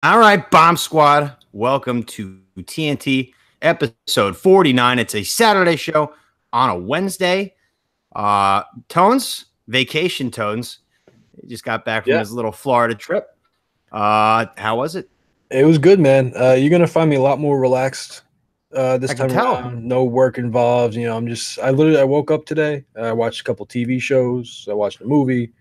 All right, Bomb Squad, welcome to TNT episode 49. It's a Saturday show on a Wednesday. Vacation Tones, he just got back from Yeah, his little Florida trip. How was it? it was good, man. You're gonna find me a lot more relaxed this I can time tell. around. No work involved. I woke up today. I watched a couple TV shows. I watched a movie,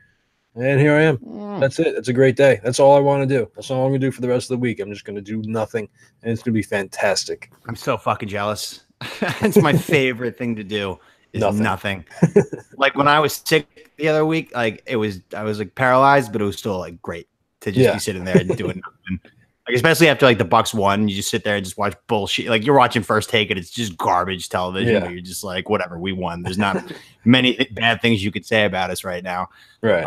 and here I am. Mm, That's it. It's a great day. That's all I want to do. That's all I'm gonna do for the rest of the week. I'm just gonna do nothing, and it's gonna be fantastic. I'm so fucking jealous. It's my favorite thing to do is Nothing. nothing. Like when I was sick the other week, I was like paralyzed, but it was still like great to just be Yeah, sitting there and doing nothing. Like especially after like the Bucks won, you just sit there and just watch bullshit. Like you're watching First Take and it's just garbage television. yeah, Where you're just like, whatever, we won. There's not many bad things you could say about us right now. right.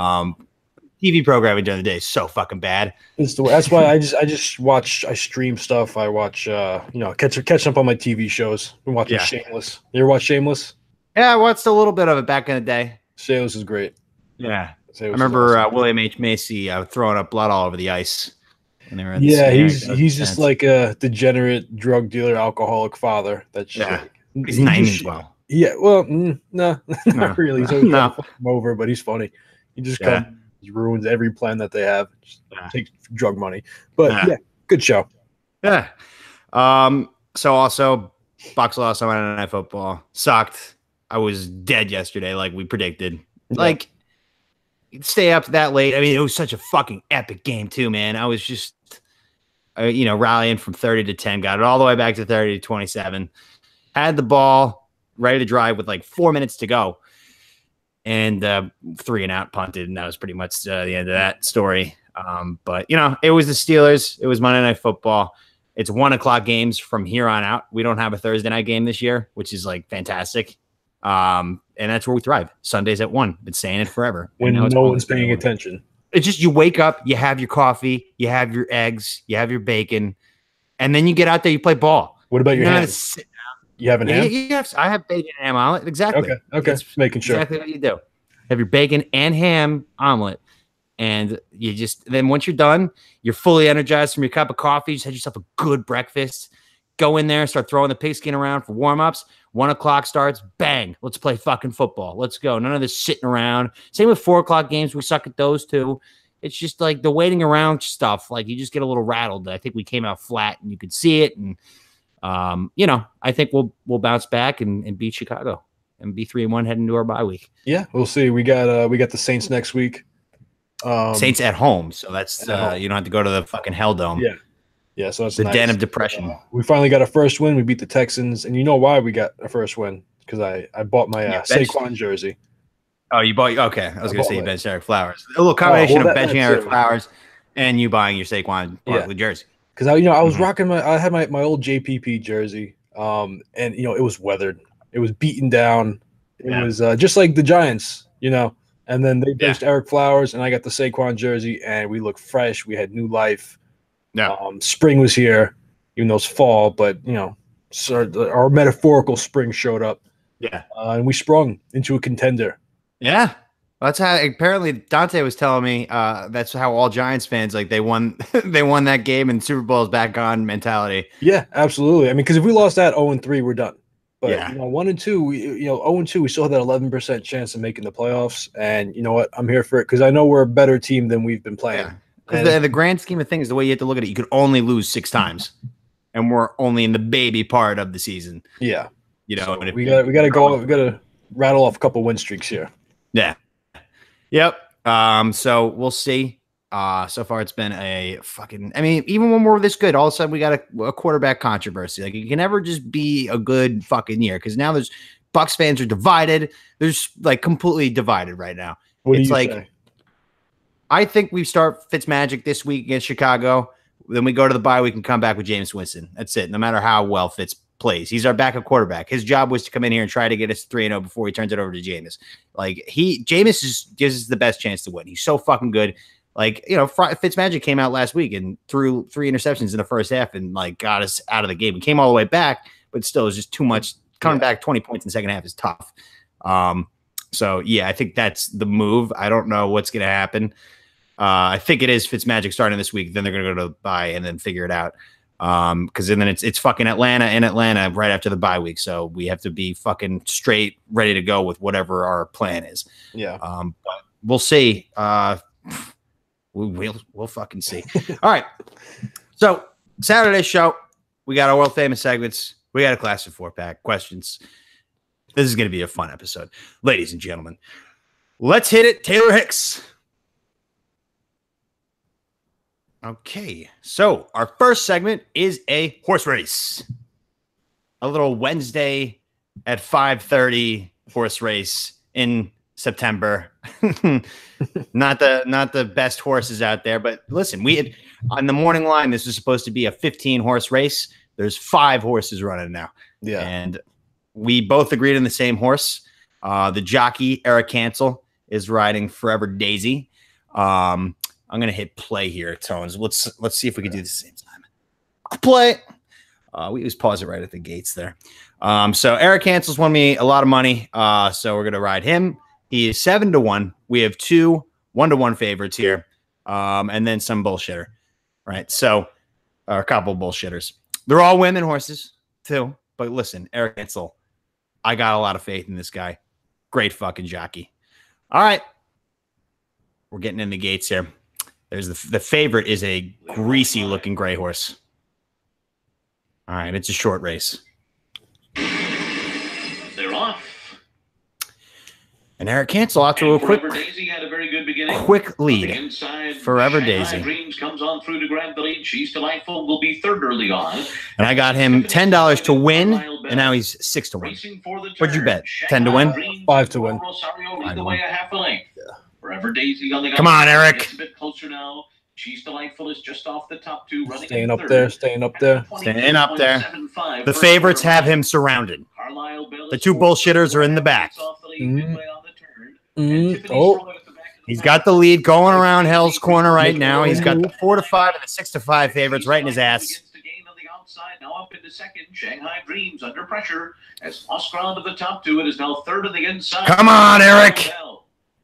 TV programming during the day is so fucking bad. That's why I just watch. I stream stuff. I watch. Catching up on my TV shows. I'm watching Yeah, Shameless. You ever watch Shameless? yeah. I watched a little bit of it back in the day. Shameless is great. Yeah, I Shameless is remember awesome. William H Macy throwing up blood all over the ice when they were at the Yeah, skating he's rink. he's just like a degenerate drug dealer, alcoholic father. That's just Yeah, like he's he 90 just as well. yeah. Well, no, No, not really. So no. fuck him over, but he's funny. He just Yeah, comes, he ruins every plan that they have. Just yeah, takes drug money. But yeah. yeah, good show. Yeah. So also, Bucks lost on Monday Night Football. Sucked. I was dead yesterday, like we predicted. Yeah, Like, stay up that late. I mean, it was such a fucking epic game too, man. I was just, rallying from 30 to 10, got it all the way back to 30 to 27. Had the ball ready to drive with like 4 minutes to go, and 3 and out punted, and that was pretty much the end of that story. But it was the Steelers. It was Monday Night Football. It's 1 o'clock games from here on out. We don't have a Thursday night game this year, which is like fantastic. And that's where we thrive. Sundays at 1. Been saying it forever. And now when it's no always one's paying 1. attention. It's just you wake up, you have your coffee, you have your eggs, you have your bacon, and then you get out there, you play ball. What about your You're not ham? sit- You having yeah, ham? I have bacon and ham omelet. Exactly. Okay, That's just making sure. exactly what you do. Have your bacon and ham omelet. And then once you're done, you're fully energized from your cup of coffee. Just had yourself a good breakfast. Go in there, start throwing the pigskin around for warm-ups. 1 o'clock starts, bang, let's play fucking football. Let's go. None of this sitting around. Same with 4 o'clock games. We suck at those too. It's just like the waiting around stuff. Like you just get a little rattled. I think we came out flat and you could see it. And I think we'll bounce back and beat Chicago and be 3-1 heading into our bye week. Yeah, we'll see. We got the Saints next week. Saints at home, so that's at home. you don't have to go to the fucking Hell Dome. Yeah. Yeah, so that's The nice. den of depression. We finally got a first win. We beat the Texans, and you know why we got a first win? Because I bought my Yeah, bench- Saquon jersey. Oh, you bought? Okay, I was I going to bought say you it. benched Eric Flowers. A little combination well, of benching that's Eric it. Flowers and you buying your Saquon Yeah. Barkley jersey. Because I was Mhm. rocking I had my old JPP jersey, and it was weathered. It was beaten down. It Yeah. was just like the Giants, And then they Yeah. benched Eric Flowers, and I got the Saquon jersey, and we looked fresh. We had new life. Yeah. Spring was here, even though it's fall, but so our metaphorical spring showed up, Yeah. and we sprung into a contender. Yeah. That's how apparently Dante was telling me that's how all Giants fans like they won they won that game and Super Bowl is back on mentality. Yeah, absolutely. I mean, because if we lost that 0-3, we're done. But Yeah. 1-2, 0-2, we still have that 11% chance of making the playoffs. And you know what? I'm here for it because I know we're a better team than we've been playing. Yeah. Because the grand scheme of things, the way you have to look at it, you could only lose 6 times. And we're only in the baby part of the season. Yeah. So and we got to rattle off a couple win streaks here. Yeah. Yep. So we'll see. So far it's been a fucking, even when we're this good, all of a sudden we got a quarterback controversy. Like you can never just be a good fucking year. Cause now there's Bucks fans are divided. There's like completely divided right now. What It's do you like, say? I think we start Fitzmagic this week against Chicago. Then we go to the bye week and come back with Jameis Winston. That's it. No matter how well Fitz plays, he's our backup quarterback. His job was to come in here and try to get us 3-0 before he turns it over to Jameis. Like Jameis gives us the best chance to win. He's so fucking good. Like Fitzmagic came out last week and threw 3 interceptions in the first half and like got us out of the game. We came all the way back, but still, it's just too much. Coming back 20 points in the second half is tough. So yeah, I think that's the move. I don't know what's going to happen. I think it is Fitzmagic starting this week. Then they're going to go to bye and then figure it out. Because then it's fucking Atlanta in Atlanta right after the bye week. So we have to be fucking straight ready to go with whatever our plan is. Yeah. But we'll see. We'll fucking see. All right. So Saturday show, we got our world famous segments. We got a class of 4-pack questions. This is going to be a fun episode. Ladies and gentlemen, let's hit it. Taylor Hicks. Okay, so our first segment is a horse race. A little Wednesday at 5:30 horse race in September. not the best horses out there, but listen, we had on the morning line, this was supposed to be a 15 horse race. There's 5 horses running now. Yeah. And we both agreed on the same horse. The jockey, Eric Cancel, is riding Forever Daisy. I'm going to hit play here, Tones. Let's see if we can do this at the same time. Play. We just pause it right at the gates there. So Eric Cancel's won me a lot of money. So we're going to ride him. He is 7-1. We have 2 1-1 favorites here. And then some bullshitter, right? So a couple bullshitters. They're all women horses too. But listen, Eric Cancel, I got a lot of faith in this guy. Great fucking jockey. All right. We're getting in the gates here. There's the favorite is a greasy looking gray horse. All right, it's a short race. They're off. And Eric Cancel out to a quick Daisy had a very good beginning. Quick lead. Inside, Forever Shanghai Daisy. Dreams comes on through to grab the lead. She's delightful. Will be third early on. And I got him $10 to win, and now he's 6-1. What'd you bet? 10 to win? 5 to win. Rosario lead the way a half a length. Forever Daisy on the Come on, Eric. Gets a bit closer now. She's delightful is just off the top 2. Running Staying up there. Staying up there. The favorites have him surrounded. The 2 bullshitters are in the back. Oh, He's got the lead going around Hell's Corner right now. He's got the 4-5 and the 6-5 favorites right in his ass. Now up into second. Shanghai Dreams under pressure as Oscar onto the top 2. It is now third on the inside. Come on, Eric.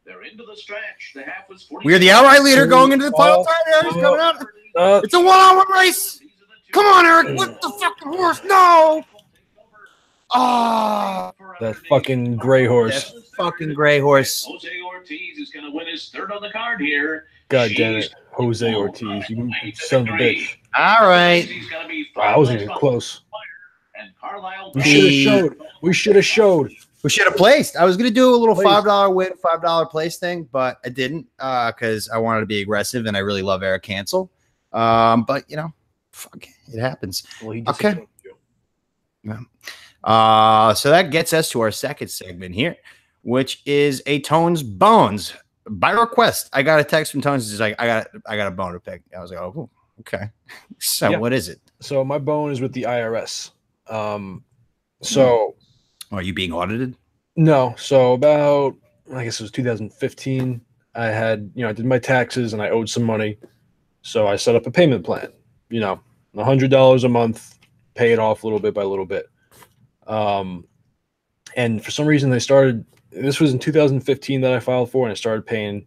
They're into the stretch. The half was 40. We are the outright leader going into the final time. He's coming out. It's a 1-on-1 race. Come on, Eric. What the fucking horse? No. Oh, that fucking gray horse. That fucking gray horse. Jose Ortiz is going to win his third on the card here. God damn it. Jose Ortiz. You son of a bitch. All right. Wow, I wasn't even close. And Carlisle. We should have showed. We should have placed. I was going to do a little $5 win, $5 place thing, but I didn't because I wanted to be aggressive and I really love Eric Cancel. But, you know, fuck, it happens. Well, he okay. Yeah. So that gets us to our second segment here, which is a Tones Bones. By request, I got a text from Tones. He's like, I got a bone to pick. I was like, oh, okay. So what is it? So my bone is with the IRS. So are you being audited? No. So about, I guess it was 2015. I had, I did my taxes and I owed some money. So I set up a payment plan, $100 a month, pay it off little bit by little bit. And for some reason this was in 2015 that I filed for, and I started paying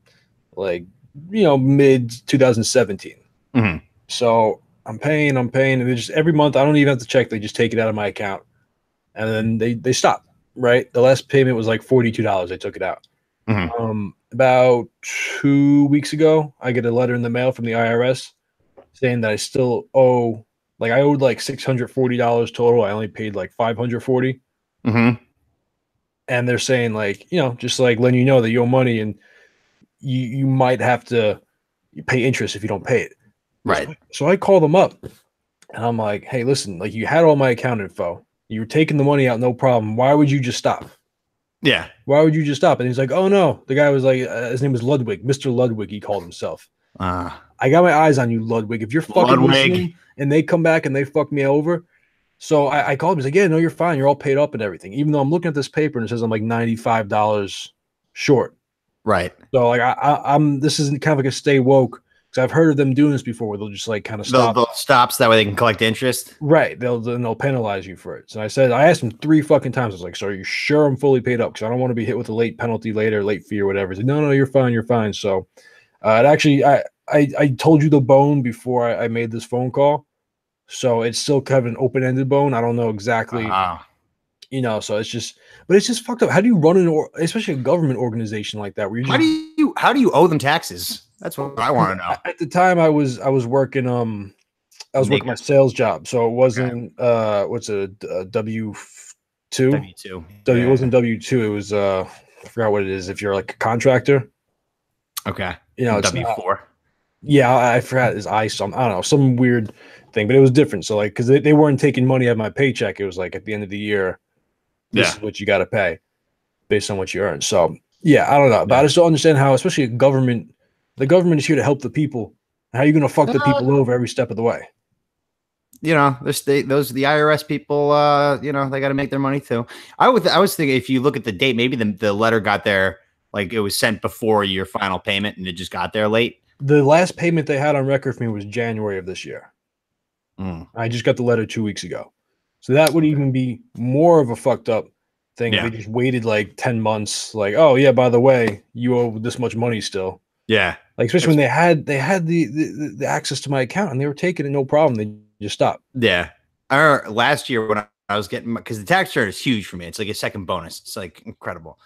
mid 2017. Mm-hmm. So I'm paying, and they just every month, I don't even have to check. They just take it out of my account. And then they stop, right? The last payment was like $42. They took it out. Mm-hmm. About 2 weeks ago, I get a letter in the mail from the IRS saying that I still owe, I owed like $640 total. I only paid like $540. Mm-hmm. And they're saying just letting you know that you owe money and you might have to pay interest if you don't pay it. Right. So I call them up and I'm like, hey, listen, you had all my account info. You were taking the money out, no problem. Why would you just stop? Yeah. Why would you just stop? And he's like, oh, no. The guy was like, his name was Ludwig. Mr. Ludwig, he called himself. I got my eyes on you, Ludwig. If you're fucking listening and they come back and they fuck me over. So I called him. He's like, yeah, no, you're fine. You're all paid up and everything. Even though I'm looking at this paper and it says I'm like $95 short. Right. So I'm this isn't kind of like a stay woke. Because I've heard of them doing this before where they'll just kind of stop. They'll stop so that way they can collect interest. Right. They'll penalize you for it. So I asked him 3 fucking times. I was like, so are you sure I'm fully paid up? Because I don't want to be hit with a late penalty later, late fee or whatever. He's like, no, you're fine. You're fine. So It actually, I told you the bone before I made this phone call, so it's still kind of an open-ended bone. I don't know exactly, you know. So it's just, but it's just fucked up. How do you run especially a government organization like that? Where you just, how do you owe them taxes? That's what I want to know. At the time, I was working working my sales job, so it wasn't what's a W2. W2. It wasn't W2. It was I forgot what it is. If you're like a contractor. Okay. You know, it's W4. Yeah, I forgot his I don't know, some weird thing, but it was different. So like, because they weren't taking money out of my paycheck. It was like at the end of the year, this is what you got to pay based on what you earn. So yeah, I don't know, but I just don't understand how, especially the government is here to help the people. How are you going to fuck the people over every step of the way? You know, the IRS people, you know, they got to make their money too. I was thinking, if you look at the date, maybe the letter got there, like it was sent before your final payment and it just got there late. The last payment they had on record for me was January of this year. I just got the letter 2 weeks ago. So that would even be more of a fucked up thing if they just waited like 10 months. Like, oh yeah, by the way, you owe this much money still. Yeah. Like, especially when they had the access to my account and they were taking it, no problem. They just stopped. Yeah. Our last year when I was getting, because the tax return is huge for me. It's like a second bonus. It's like incredible.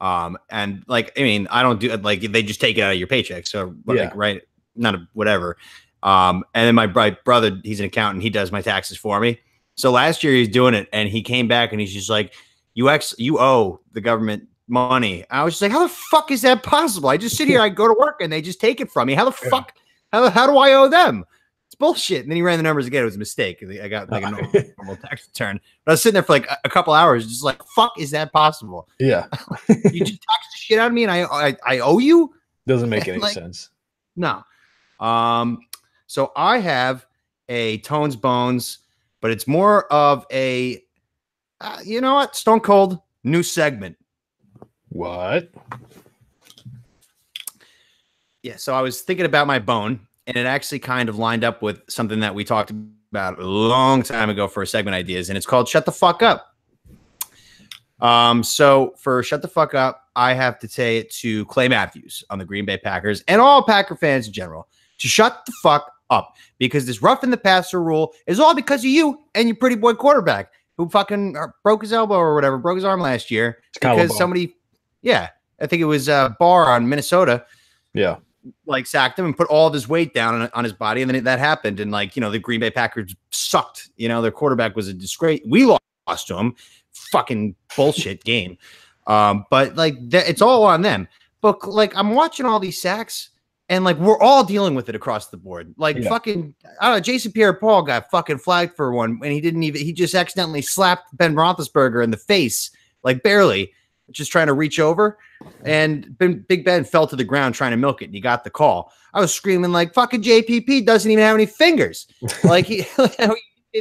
And like, I mean, I don't do it, like they just take it out of your paycheck. So like, right. Not a, whatever. And then my brother, he's an accountant. He does my taxes for me. So last year he's doing it and he came back and he's just like, you owe the government money. I was just like, how the fuck is that possible? I just sit here, I go to work and they just take it from me. How the fuck, how do I owe them? It's bullshit. And then he ran the numbers again. It was a mistake. I got like a normal tax return. But I was sitting there for like a couple hours, just like, fuck, is that possible? Yeah. You just taxed the shit out of me and I owe you? Doesn't make any sense. No. So I have a Tones Bones, but it's more of a, you know what? Stone Cold new segment. What? Yeah. So I was thinking about my bone and it actually kind of lined up with something that we talked about a long time ago for segment ideas. And it's called Shut the Fuck Up. So for Shut the Fuck Up, I have to say it to Clay Matthews on the Green Bay Packers and all Packer fans in general to shut the fuck up, because this roughing the passer rule is all because of you and your pretty boy quarterback who fucking broke his elbow or whatever, broke his arm last year because somebody, I think it was Barr on Minnesota. Yeah. Like sacked him and put all of his weight down on his body. And then that happened. And like, you know, the Green Bay Packers sucked, you know, their quarterback was a disgrace. We lost to him. Fucking bullshit game. But like it's all on them. But like, I'm watching all these sacks and like, we're all dealing with it across the board. Like fucking, I don't know, Jason Pierre-Paul got fucking flagged for one and he just accidentally slapped Ben Roethlisberger in the face, like barely, just trying to reach over. And Big Ben fell to the ground trying to milk it. And he got the call. I was screaming like, fucking JPP doesn't even have any fingers. Like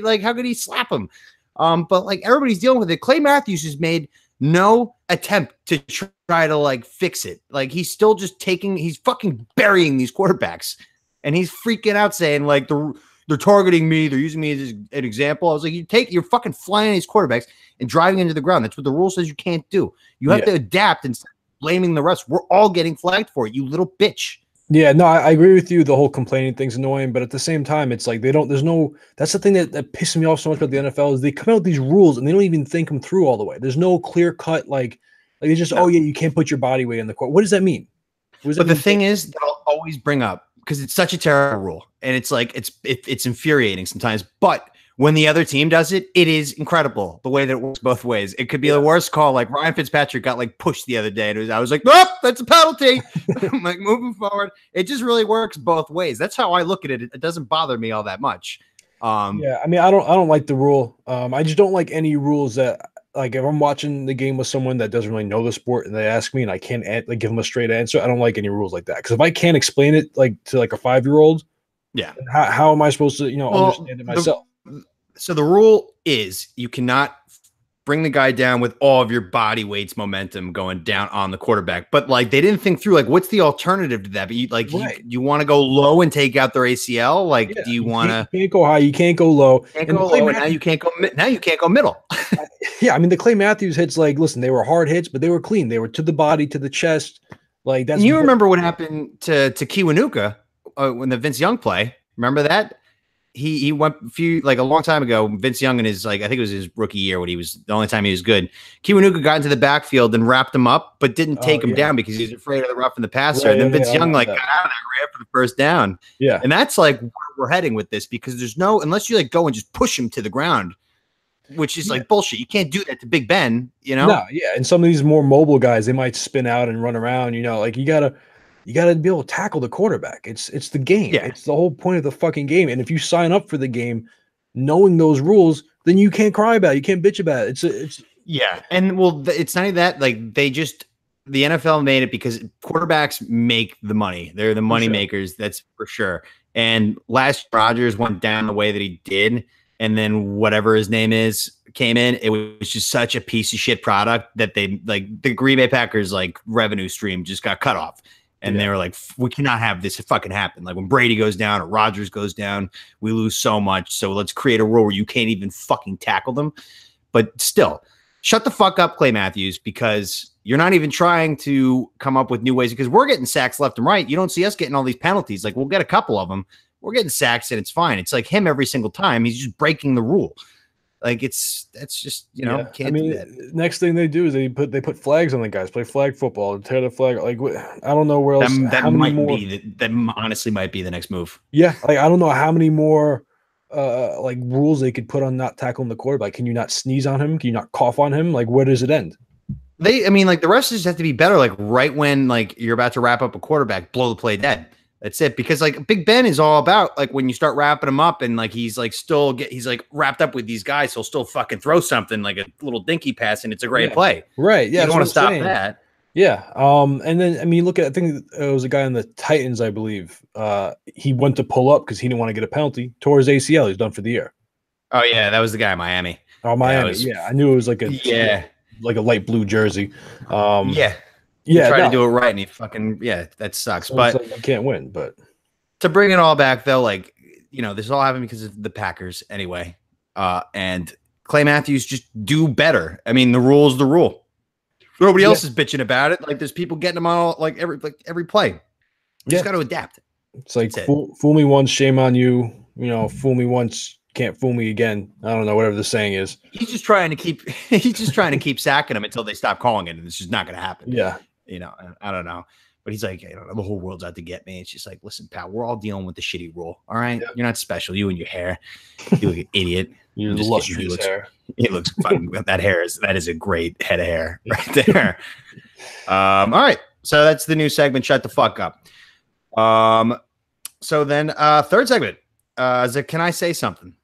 like how could he slap him? But like everybody's dealing with it. Clay Matthews has made no attempt to try to like fix it. Like he's still just he's fucking burying these quarterbacks and he's freaking out saying like they're targeting me. They're using me as an example. I was like, you're fucking flying these quarterbacks and driving into the ground. That's what the rule says you can't do. You have to adapt and stop blaming the rest. We're all getting flagged for it, you little bitch. Yeah, no, I agree with you. The whole complaining thing's annoying, but at the same time, it's like that's the thing that pisses me off so much about the NFL is they come out with these rules and they don't even think them through all the way. There's no clear cut, like they just, oh yeah, you can't put your body weight in the court. What does that mean? But the thing is, they'll always bring up, because it's such a terrible rule and it's like, it's infuriating sometimes, but when the other team does it, it is incredible the way that it works both ways. It could be the worst call. Like Ryan Fitzpatrick got like pushed the other day. And I was like, nope, that's a penalty. I'm like moving forward. It just really works both ways. That's how I look at it. It doesn't bother me all that much. Yeah, I mean, I don't like the rule. I just don't like any rules that, like, if I'm watching the game with someone that doesn't really know the sport and they ask me and I can't like give them a straight answer, I don't like any rules like that. Because if I can't explain it like to like a 5-year-old, how am I supposed to understand it myself? So the rule is you cannot bring the guy down with all of your body weight's momentum going down on the quarterback. But like they didn't think through like what's the alternative to that? But you want to go low and take out their ACL? Like do you want to? You can't go high. You can't go low. Now you can't go. Now you can't go middle. Yeah, I mean the Clay Matthews hits, like, listen, they were hard hits, but they were clean. They were to the body, to the chest. Like that's. And you remember what happened to Kiwanuka when the Vince Young play? Remember that? He went a long time ago. Vince Young in his I think it was his rookie year when he was the only time he was good. Kiwanuka got into the backfield and wrapped him up, but didn't take him down because he was afraid of the rough and the passer. Right, and then Vince Young got out of there right after the first down. Yeah, and that's like where we're heading with this because there's no unless you go and just push him to the ground, which is bullshit. You can't do that to Big Ben. No, yeah, and some of these more mobile guys they might spin out and run around. You gotta be able to tackle the quarterback. It's the game. Yeah. It's the whole point of the fucking game. And if you sign up for the game knowing those rules, then you can't cry about it. You can't bitch about it. It's yeah. And it's not even that. The NFL made it because quarterbacks make the money. They're the money makers. That's for sure. And last Rodgers went down the way that he did, and then whatever his name is came in. It was just such a piece of shit product that they the Green Bay Packers revenue stream just got cut off. And they were like, we cannot have this fucking happen. Like when Brady goes down or Rodgers goes down, we lose so much. So let's create a rule where you can't even fucking tackle them. But still, shut the fuck up, Clay Matthews, because you're not even trying to come up with new ways because we're getting sacks left and right. You don't see us getting all these penalties. We'll get a couple of them. We're getting sacks and it's fine. It's like him every single time. He's just breaking the rule. That's just can't do that. Next thing they do is they put flags on the guys, play flag football, tear the flag. I don't know where else. That honestly might be the next move. Yeah, I don't know how many more rules they could put on not tackling the quarterback. Can you not sneeze on him? Can you not cough on him? Where does it end? The refs just have to be better. Right when you're about to wrap up a quarterback, blow the play dead. That's it. Because Big Ben is all about when you start wrapping him up and he's wrapped up with these guys, he'll still fucking throw something like a little dinky pass and it's a great play. Right. Yeah. You don't want to stop that. Yeah. And then look at I think it was a guy on the Titans, I believe. He went to pull up because he didn't want to get a penalty, tore his ACL. He's done for the year. Oh yeah, that was the guy in Miami. Oh, Miami. Yeah, I knew it was like a light blue jersey. He tried to do it right, and he fucking that sucks. So but you can't win. But to bring it all back, though, this all happened because of the Packers anyway. And Clay Matthews just do better. The rule's the rule. Nobody else is bitching about it. There's people getting them on every play. You just got to adapt. It's fool me once, shame on you. Fool me once, can't fool me again. I don't know, whatever the saying is. He's just trying to keep sacking them until they stop calling it, and it's just not going to happen. Yeah. I don't know. But he's like, the whole world's out to get me. It's just listen, pal, we're all dealing with the shitty rule. All right. Yep. You're not special. You and your hair. You look an idiot. You're lustrous hair. It looks fun. That is a great head of hair right there. All right. So that's the new segment. Shut the fuck up. So then third segment. Can I say something?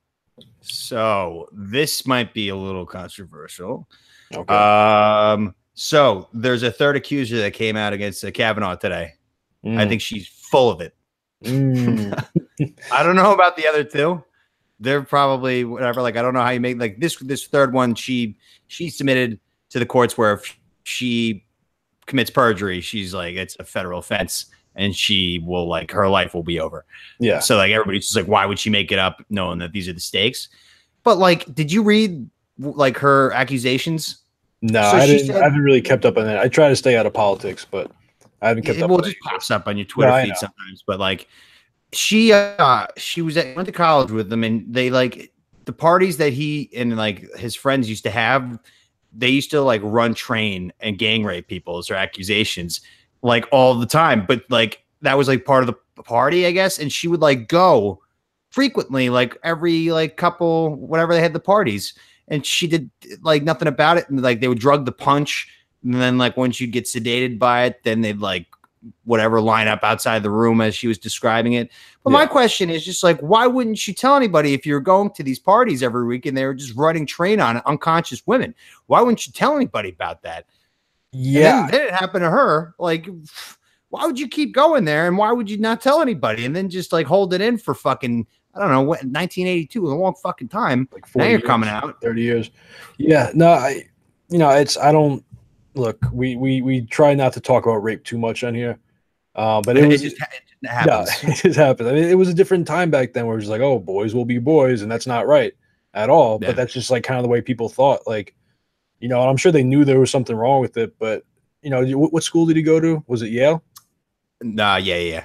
So this might be a little controversial. Okay. So there's a third accuser that came out against Kavanaugh today. I think she's full of it. I don't know about the other two. They're probably whatever. I don't know how you make this third one. She submitted to the courts where if she commits perjury, she's it's a federal offense and she will her life will be over. Yeah. So everybody's just why would she make it up knowing that these are the stakes? But did you read her accusations? No, so I haven't really kept up on that. I try to stay out of politics, but I haven't kept up. Well, it just pops up on your Twitter feed sometimes. But she went to college with them, and they the parties that he and his friends used to have. They used to run train and gang rape people as their accusations, all the time. But that was part of the party, I guess. And she would go frequently, every couple, whatever they had the parties. And she did nothing about it. And they would drug the punch. And then once you'd get sedated by it, then they'd whatever line up outside the room as she was describing it. But my question is just why wouldn't you tell anybody if you're going to these parties every week and they were just running train on unconscious women? Why wouldn't you tell anybody about that? Yeah. Then it happened to her. Why would you keep going there? And why would you not tell anybody? And then just hold it in for fucking, I don't know, 1982 was a long fucking time. Now you're coming out 30 years. Yeah, no, I don't look. We try not to talk about rape too much on here, but it just happens. Yeah, it just happens. It was a different time back then where it was oh, boys will be boys, and that's not right at all. Yeah. But that's just kind of the way people thought. And I'm sure they knew there was something wrong with it, but you know, what school did he go to? Was it Yale? Nah, yeah,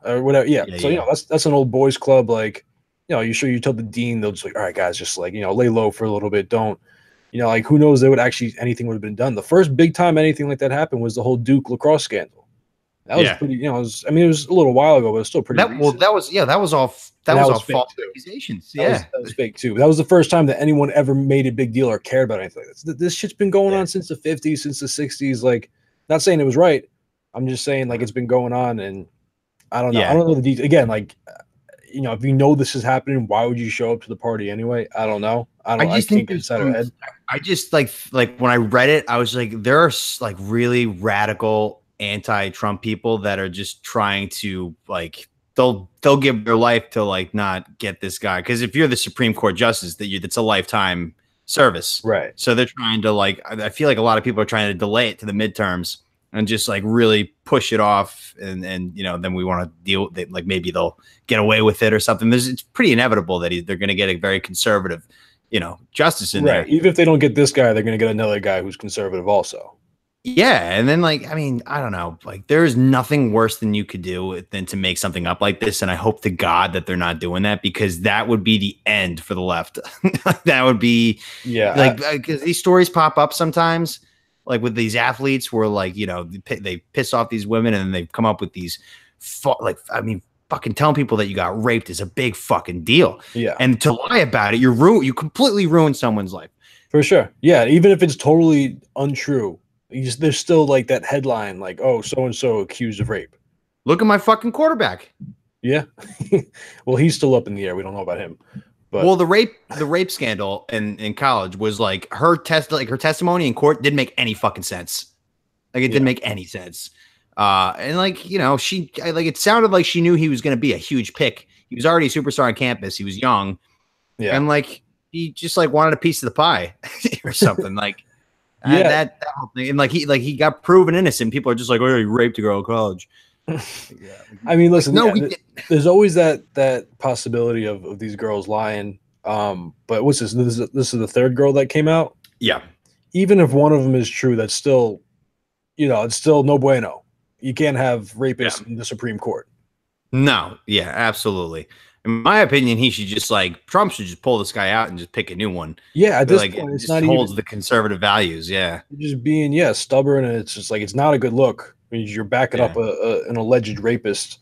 or whatever. Yeah. So you know, that's an old boys club. Like, you know, you tell the dean, they'll just like, all right, guys, just like, you know, lay low for a little bit. Don't, you know, like, who knows, there would actually anything would have been done. The first big time anything like that happened was the whole Duke lacrosse scandal. That was pretty, you know, it was a little while ago, but it's still pretty. That was all false accusations. That was fake too. That was the first time that anyone ever made a big deal or cared about anything like this. This shit's been going on since the 50s, since the 60s. Like, not saying it was right. I'm just saying, like, it's been going on, and I don't know. I don't know the details. Again, like, you know, if you know this is happening, why would you show up to the party anyway? I don't know. I can't get inside her head. I just like when I read it, I was like, there are like really radical anti-Trump people that are just trying to like they'll give their life to like not get this guy, because if you're the Supreme Court justice, that's a lifetime service, right? So they're trying to like, I feel like a lot of people are trying to delay it to the midterms and just like really push it off, and you know, then we want to deal with it, like maybe they'll get away with it or something. It's pretty inevitable that they're going to get a very conservative, you know, justice in there. Even if they don't get this guy, they're going to get another guy who's conservative also. Yeah, and then like, I mean, I don't know, like there is nothing worse than you could do than to make something up like this, and I hope to God that they're not doing that, because that would be the end for the left. That would be like, because these stories pop up sometimes, like with these athletes where like, you know, they piss off these women and they come up with these like, I mean, fucking telling people that you got raped is a big fucking deal. Yeah, and to lie about it, you completely ruin someone's life. For sure. Yeah, even if it's totally untrue. There's still like that headline, like, oh, so-and-so accused of rape. Look at my fucking quarterback. Yeah. Well, he's still up in the air. We don't know about him. But well, the rape scandal in college was like her testimony in court didn't make any fucking sense. Like it didn't make any sense. And like, you know, it sounded like she knew he was going to be a huge pick. He was already a superstar on campus. He was young. Yeah. And like, he just like wanted a piece of the pie or something. Like, that whole thing. And like he got proven innocent. People are just like, oh, he raped a girl in college. I mean, listen, there's always that possibility of these girls lying. But what's this? This is the third girl that came out. Yeah. Even if one of them is true, that's still, you know, it's still no bueno. You can't have rapists in the Supreme Court. No. Yeah, absolutely. In my opinion, Trump should just pull this guy out and just pick a new one. Yeah, at this like, point, it's not holds the conservative values. Yeah, just being stubborn, and it's just like it's not a good look. I mean, you're backing up an alleged rapist.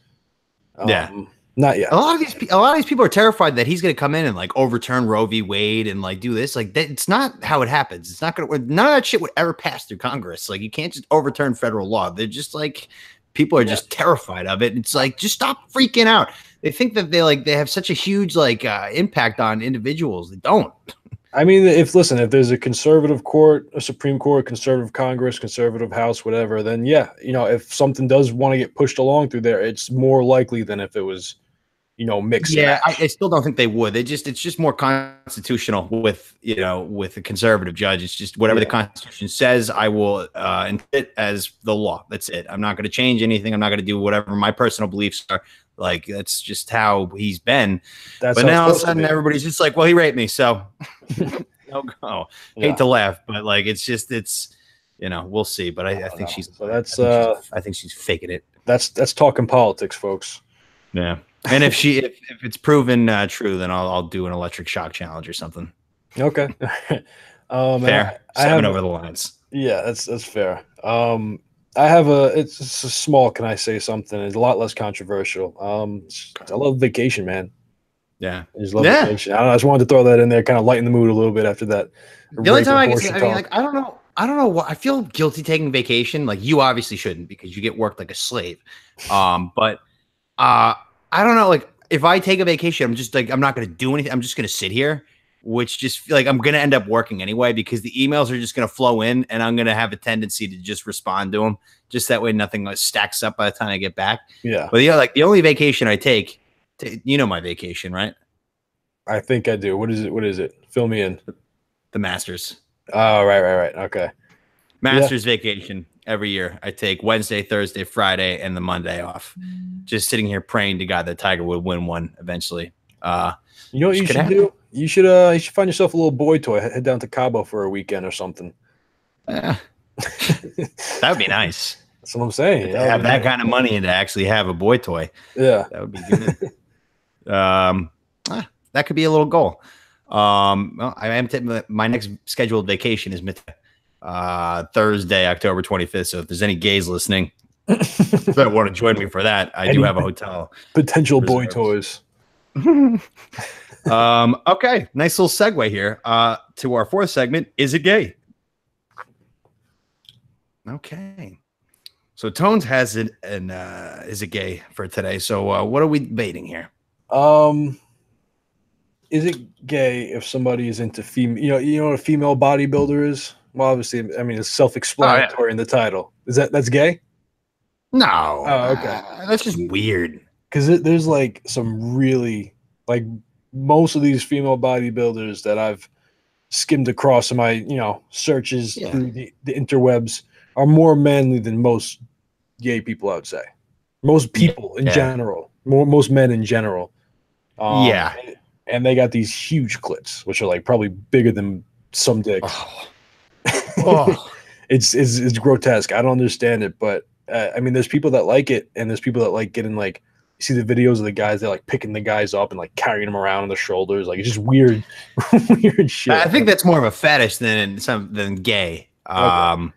Not yet. A lot of these people are terrified that he's going to come in and like overturn Roe v. Wade and like do this. Like it's not how it happens. It's not going to. None of that shit would ever pass through Congress. Like you can't just overturn federal law. They're just like, people are just terrified of it. It's like, just stop freaking out. They think that they have such a huge like impact on individuals. They don't. I mean, if there's a conservative court, a Supreme Court, conservative Congress, conservative House, whatever, then you know, if something does want to get pushed along through there, it's more likely than if it was, you know, mixed. Yeah, I still don't think they would. It's just more constitutional with a conservative judge. It's just whatever the Constitution says, I will interpret as the law. That's it. I'm not going to change anything. I'm not going to do whatever my personal beliefs are. Like that's just how he's been. But now all of a sudden everybody's just like, well, he raped me, so no go. Hate to laugh, but like it's you know, we'll see. But I think she's I think she's faking it. That's talking politics, folks. Yeah. And if it's proven true, then I'll do an electric shock challenge or something. Okay. Fair. Seven over the lines. Yeah, that's fair. I have it's a small, can I say something? It's a lot less controversial. I love vacation, man. Yeah. I just love vacation. I just wanted to throw that in there, kind of lighten the mood a little bit after that. The only time I don't know what I feel guilty taking vacation. Like you obviously shouldn't, because you get worked like a slave. But I don't know, like if I take a vacation, I'm just like, I'm not going to do anything. I'm just going to sit here, which just feel like I'm going to end up working anyway, because the emails are just going to flow in and I'm going to have a tendency to just respond to them. Just that way, nothing stacks up by the time I get back. Yeah. But like the only vacation I take, you know, my vacation, right? I think I do. What is it? Fill me in. The Masters. Oh, right. Okay. Masters vacation every year. I take Wednesday, Thursday, Friday, and the Monday off. Just sitting here praying to God that Tiger would win one eventually. You know what you should do? You should find yourself a little boy toy. Head down to Cabo for a weekend or something. That would be nice. That's what I'm saying. To have that kind of money and to actually have a boy toy. Yeah, that would be good. That could be a little goal. Well, I am my next scheduled vacation is Thursday, October 25th. So if there's any gays listening that want to join me for that, I do have a hotel. Potential boy toys. Okay, nice little segue here to our fourth segment. Is it gay? Okay. So Tones has an is it gay for today? So what are we debating here? Is it gay if somebody is into female? You know what a female bodybuilder is? Well, obviously, I mean it's self-explanatory in the title. That's gay? No. Oh, okay. That's just weird. Because there's like some really like most of these female bodybuilders that I've skimmed across in my searches through the interwebs are more manly than most gay people, I would say. Most people in general, most men in general. And they got these huge clits, which are like probably bigger than some dicks. Oh. It's grotesque. I don't understand it, but I mean, there's people that like it, and there's people that like getting like, you see the videos of the guys that like picking the guys up and like carrying them around on their shoulders. Like it's just weird, weird shit. I think that's more of a fetish than gay. Okay.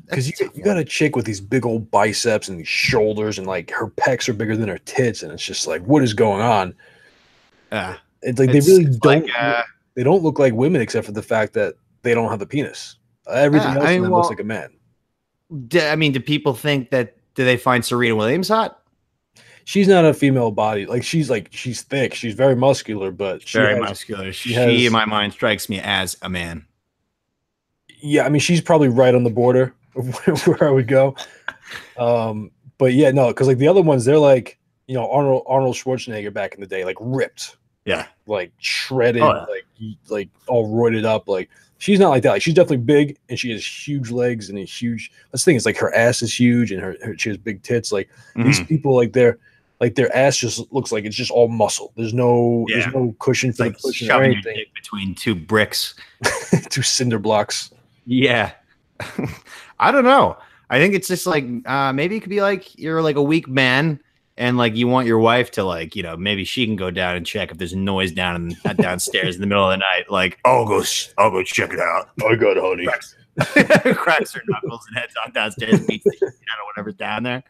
Because you got a chick with these big old biceps and these shoulders, and like her pecs are bigger than her tits, and it's just like, what is going on? It's like they really don't. They don't look like women except for the fact that they don't have the penis. Everything else in them looks like a man. I mean, do people think that? Do they find Serena Williams hot? She's not a female body. Like she's thick. She's very muscular, but very muscular. She in my mind strikes me as a man. Yeah, I mean, she's probably right on the border of where I would go. But yeah, no, because like the other ones, they're like, Arnold Schwarzenegger back in the day, like ripped. Yeah. Like shredded, like all roided up. Like she's not like that. Like she's definitely big and she has huge legs and a huge. That's the thing is like her ass is huge and she has big tits. Like these people, like their ass just looks like it's just all muscle. There's no cushion for the cushion or anything. Your dick between two bricks, two cinder blocks. Yeah. I don't know. I think it's just like maybe it could be like you're like a weak man. And like you want your wife to like, maybe she can go down and check if there's a noise downstairs in the middle of the night. Like, I'll go check it out. I got it, honey. Cracks her knuckles and heads on downstairs, beats the shit out of whatever's down there.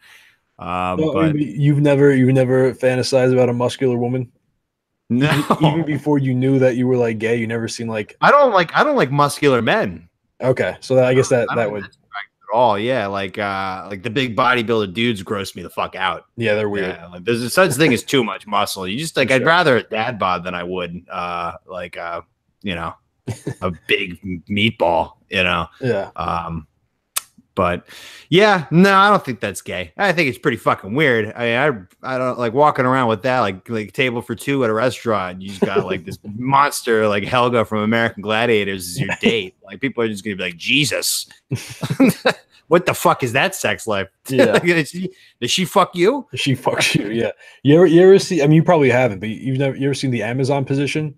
But you've never fantasized about a muscular woman? No. Even before you knew that you were like gay, you never seen like I don't like muscular men. Okay, so I guess that would. All like the big bodybuilder dudes gross me the fuck out. Yeah, they're weird. Yeah, like there's such thing as too much muscle. You just like I'd rather a dad bod than I would a big meatball. Yeah. But yeah, no, I don't think that's gay. I think it's pretty fucking weird. I mean, I don't like walking around with that like table for two at a restaurant. You just got like this monster like Helga from American Gladiators is your date. Like people are just gonna be like, Jesus, what the fuck is that sex life? Yeah. Does she fuck you? She fucks you. Yeah. You ever see? I mean, you probably haven't, but you ever seen the Amazon position?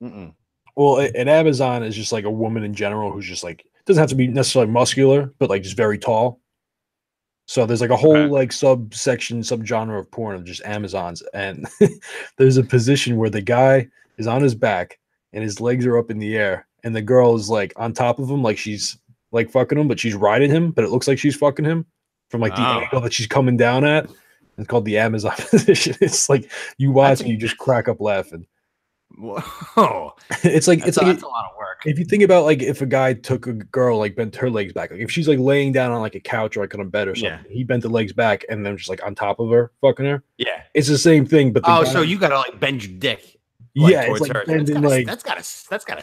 Mm-mm. Well, an Amazon is just like a woman in general who's just like. Doesn't have to be necessarily muscular, but like just very tall. So there's like a whole like subgenre of porn of just Amazons, and there's a position where the guy is on his back and his legs are up in the air, and the girl is like on top of him, like she's like fucking him, but she's riding him, but it looks like she's fucking him from like the angle that she's coming down at. It's called the Amazon position. It's like you watch and you just crack up laughing. Whoa. That's a lot of work. If you think about like if a guy took a girl, like bent her legs back, like if she's like laying down on like a couch or like on a bed or something, he bent the legs back and then just like on top of her, fucking her. Yeah. It's the same thing, but so you gotta like bend your dick. Like, towards her. That's gotta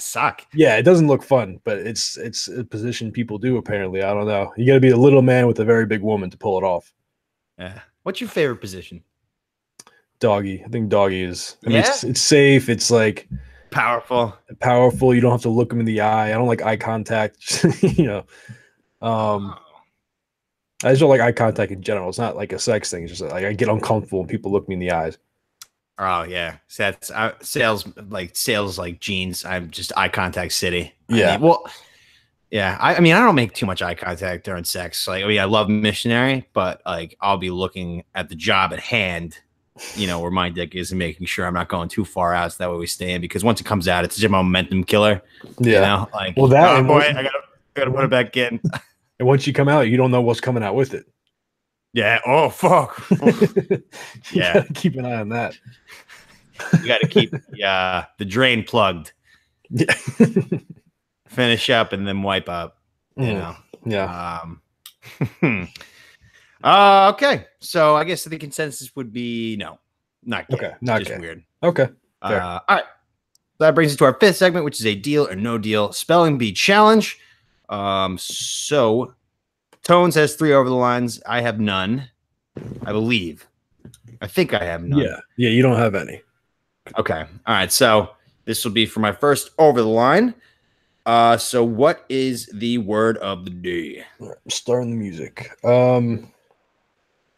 suck. Yeah, it doesn't look fun, but it's a position people do apparently. I don't know. You gotta be a little man with a very big woman to pull it off. Yeah. What's your favorite position? Doggy. I think doggy is. I mean, it's safe. It's like powerful. You don't have to look them in the eye. I don't like eye contact. I just don't like eye contact in general. It's not like a sex thing. It's just like I get uncomfortable when people look me in the eyes. Oh yeah, so that's sales like jeans. I'm just eye contact city. Yeah. I mean, I don't make too much eye contact during sex. Like, I mean, I love missionary, but like, I'll be looking at the job at hand, where my dick is, and making sure I'm not going too far out. So that way we stay in, because once it comes out, it's just a momentum killer. Yeah. Like, well, that boy, I gotta put it back in. And once you come out, you don't know what's coming out with it. Yeah. Oh fuck. Yeah. Keep an eye on that. You got to keep the drain plugged. Yeah. Finish up and then wipe up. Yeah. Okay. So I guess the consensus would be no, not gay. Okay. Not just gay. Weird. Okay. All right. That brings us to our fifth segment, which is a deal or no deal spelling bee challenge. So Tones has 3 over the lines. I have none, I believe. I think I have none. Yeah. You don't have any. Okay. All right. So this will be for my first over the line. So what is the word of the day? All right, starting the music. All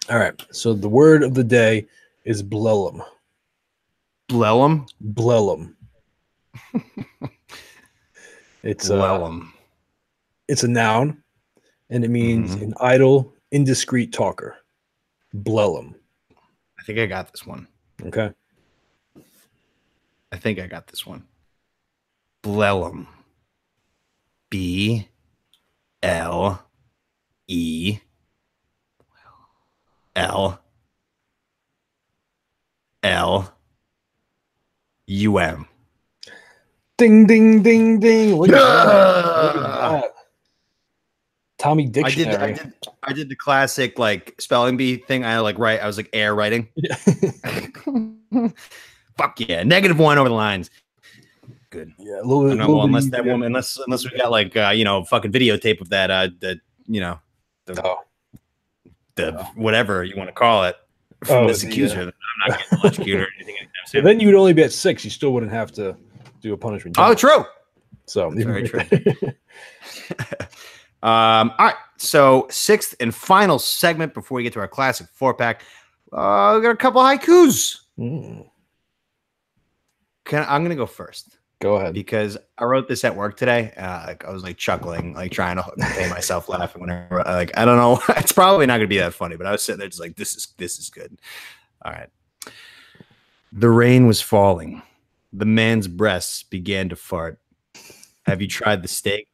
right. So the word of the day is blellum. Blellum? Blellum. It's blellum. It's a noun, and it means an idle, indiscreet talker. Blellum. I think I got this one. Okay. I think I got this one. Blellum. B-L-E-L-L-U-M. Ding, ding, ding, ding. Look at that. Look at that. Tommy Dictionary. I did the classic like spelling bee thing. I was like air writing. Yeah. Fuck yeah. -1 over the lines. Good. Yeah, a little bit. Unless that woman, unless we got like fucking videotape of that whatever you want to call it from this accuser. I'm not getting electrocuted or anything like that. So then you would only be at 6. You still wouldn't have to do a punishment. Oh, true. So very true. All right. So 6th and final segment before we get to our classic 4-pack. We got a couple haikus. I'm gonna go first. Go ahead. Because I wrote this at work today. I was like chuckling, like trying to pay myself laughing whenever. Like, I don't know. It's probably not gonna be that funny, but I was sitting there just like, this is good. All right. The rain was falling. The man's breasts began to fart. Have you tried the steak?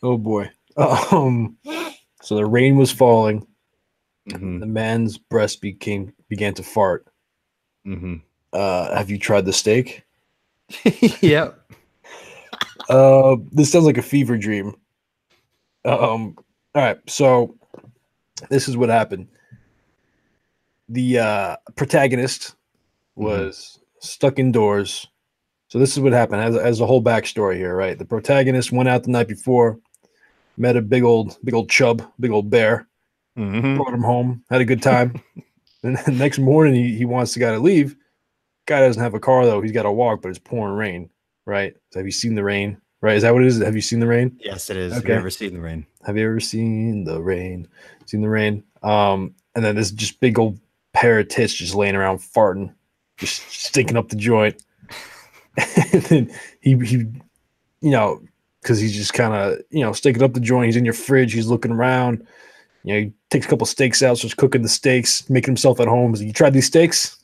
Oh boy. So the rain was falling. The man's breast began to fart. Have you tried the steak? Yep. This sounds like a fever dream. All right, so this is what happened. The protagonist was stuck indoors. So this is what happened as a whole backstory here, right? The protagonist went out the night before, met a big old chub, big old bear, brought him home, had a good time. And the next morning he wants the guy to leave. Guy doesn't have a car though. He's got to walk, but it's pouring rain, right? So have you seen the rain? Right? Is that what it is? Have you seen the rain? Yes, it is. Okay. Have you ever seen the rain? Have you ever seen the rain? Seen the rain? And then this just big old pair of tits just laying around farting, just stinking up the joint. And then he because he's just kind of stinking up the joint. He's in your fridge. He's looking around. He takes a couple steaks out, starts cooking the steaks, making himself at home. He's like, you tried these steaks?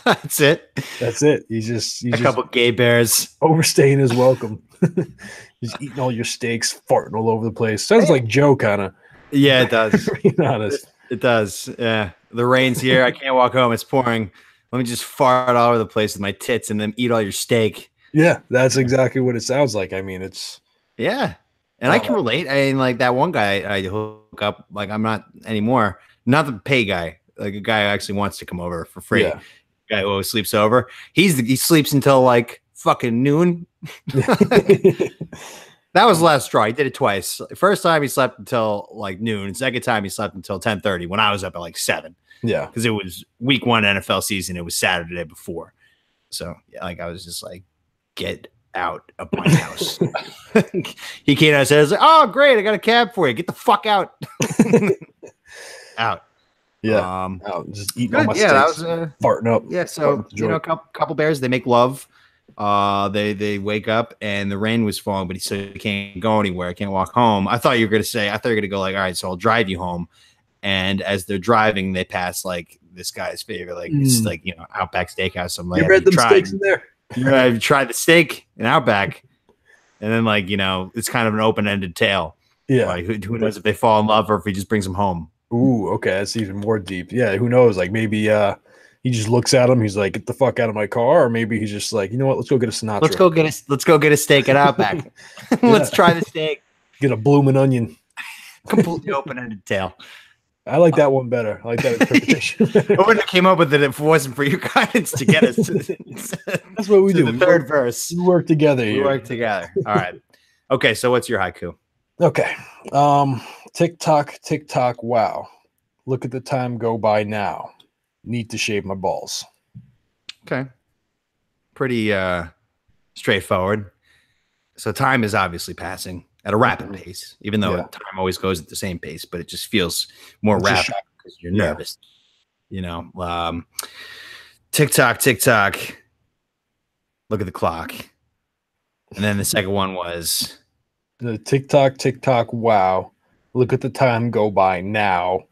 That's it. That's it. He's just couple gay bears overstaying his welcome. He's eating all your steaks, farting all over the place. Sounds like Joe, kind of. Yeah, it does. Being honest. It does. Yeah. The rain's here. I can't walk home. It's pouring. Let me just fart all over the place with my tits and then eat all your steak. Yeah, that's exactly what it sounds like. I mean, it's. Yeah. And I can relate. I mean, like that one guy I hook up, like I'm not anymore. Not the pay guy, like a guy who actually wants to come over for free. Yeah. Guy who always sleeps over. He sleeps until like fucking noon. That was the last straw. He did it twice. First time he slept until like noon. Second time he slept until 10:30 when I was up at like 7. Yeah. Because it was week 1 NFL season. It was Saturday before. So yeah, like I was just like, get out of my house. He came out and said, like, oh great, I got a cab for you. Get the fuck out. Out. Yeah. Just eating all my Yeah, steaks, that was farting up. Yeah, so a couple bears, they make love. They wake up and the rain was falling, but he can't go anywhere, can't walk home. I thought you were gonna go like, all right, so I'll drive you home. And as they're driving, they pass like this guy's favorite, like it's like Outback Steakhouse. I'm like, you read them steaks in there. I've tried the steak in Outback, and then it's kind of an open-ended tale. Yeah, like who knows if they fall in love or if he just brings them home. Ooh, okay, that's even more deep. Yeah, who knows? Like maybe he just looks at him. He's like, "Get the fuck out of my car," or maybe he's just like, "You know what? Let's go get a Sinatra. Let's go get a steak at Outback. Let's try the steak. Get a blooming onion." Completely open-ended tale. I like that one better. I like that interpretation. I wouldn't have came up with it if it wasn't for your guidance to get us to that's what we do. The third verse. We work together here. We work together. All right. Okay, so what's your haiku? Okay. Tick tock, tick tock, wow. Look at the time go by now. Need to shave my balls. Okay. Pretty straightforward. So time is obviously passing at a rapid pace, even though time always goes at the same pace, but it just feels more rapid because you're nervous. Tick tock, tick tock. Look at the clock. And then the second one was the tick tock, wow. Look at the time go by now.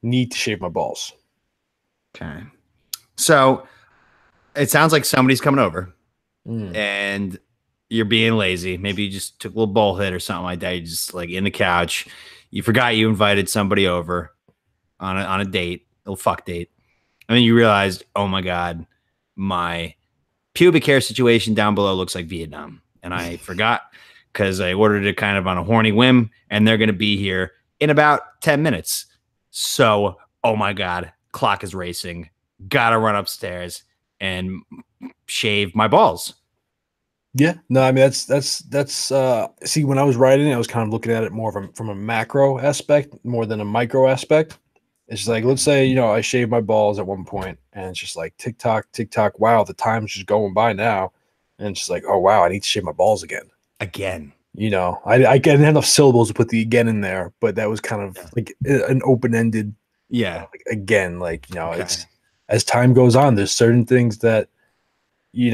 Need to shave my balls. Okay. So it sounds like somebody's coming over and you're being lazy. Maybe you just took a little bowl hit or something like that. You just like in the couch. You forgot you invited somebody over on a date, a little fuck date. And then you realized, oh my God, my pubic hair situation down below looks like Vietnam. And I forgot because I ordered it kind of on a horny whim, and they're going to be here in about 10 minutes. So, oh my God, clock is racing. Gotta run upstairs and shave my balls. Yeah, no, I mean that's see, when I was writing it, I was kind of looking at it more from a macro aspect more than a micro aspect. It's just like, let's say, I shaved my balls at one point and it's just like tick tock, wow, the time's just going by now. And it's just like, oh wow, I need to shave my balls again. I didn't have enough syllables to put the again in there, but that was kind of like an open-ended again, it's as time goes on, there's certain things that you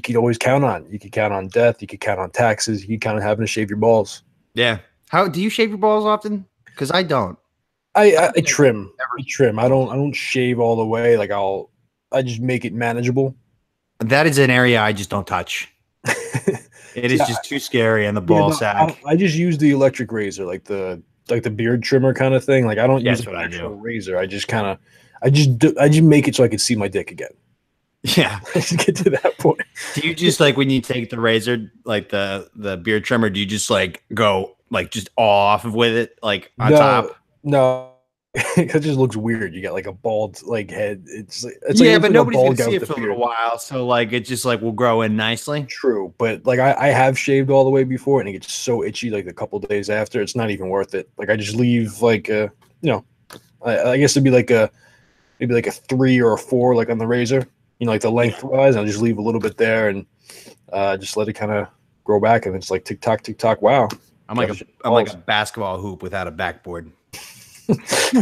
can always count on. You can count on death. You can count on taxes. You can count on having to shave your balls. Yeah. How do you shave your balls often? Because I don't. I trim. I don't shave all the way. Like I just make it manageable. That is an area I just don't touch. It is just too scary, and the ball sack. I just use the electric razor, like the beard trimmer kind of thing. Like I don't use an actual razor. I just make it so I can see my dick again. Yeah. To get to that point. Do you just like when you take the razor, like the beard trimmer, do you just like go like just all off with it, like on top? No, it just looks weird. You got like a bald like head. It's yeah, like, but nobody's gonna see it for a little while, so like it just like will grow in nicely. True, but like I have shaved all the way before, and it gets so itchy like a couple days after. It's not even worth it. Like I just leave like I guess it'd be like maybe like a 3 or a 4 like on the razor. Like the lengthwise, I'll just leave a little bit there and just let it kind of grow back, and it's like tick tock. Wow, I'm like a basketball hoop without a backboard. It's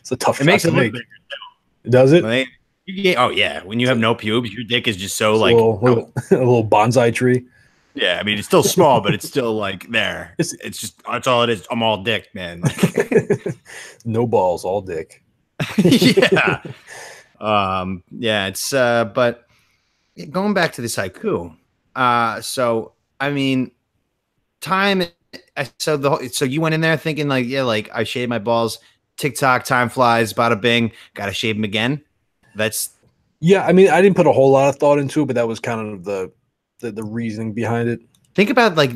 a tough shot to make. Does it? Oh yeah, when you have no pubes, your dick is just so like a little bonsai tree. Yeah, I mean it's still small, but it's still like there. That's all it is. I'm all dick, man. No balls, all dick. Yeah. It's but going back to this haiku. So I mean time so you went in there thinking like, yeah, like I shaved my balls, TikTok, time flies, bada bing, gotta shave them again. Yeah, I mean I didn't put a whole lot of thought into it, but that was kind of the reasoning behind it. Think about like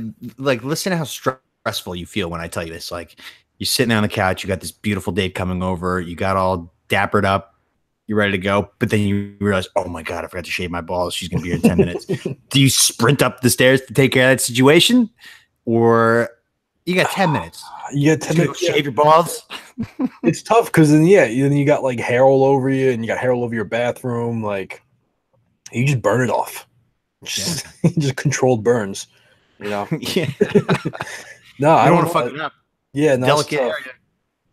listen to how stressful you feel when I tell you this. Like you're sitting on the couch, you got this beautiful date coming over, you got all dappered up, you're ready to go, but then you realize, oh my God, I forgot to shave my balls. She's gonna be here in 10 minutes. Do you sprint up the stairs to take care of that situation? Or you got 10 minutes? You got 10 minutes. Shave your balls? It's tough because then you got like hair all over you, and you got hair all over your bathroom. Like you just burn it off. Just controlled burns. Yeah. No, I don't want to fuck it up. Yeah, no, delicate area.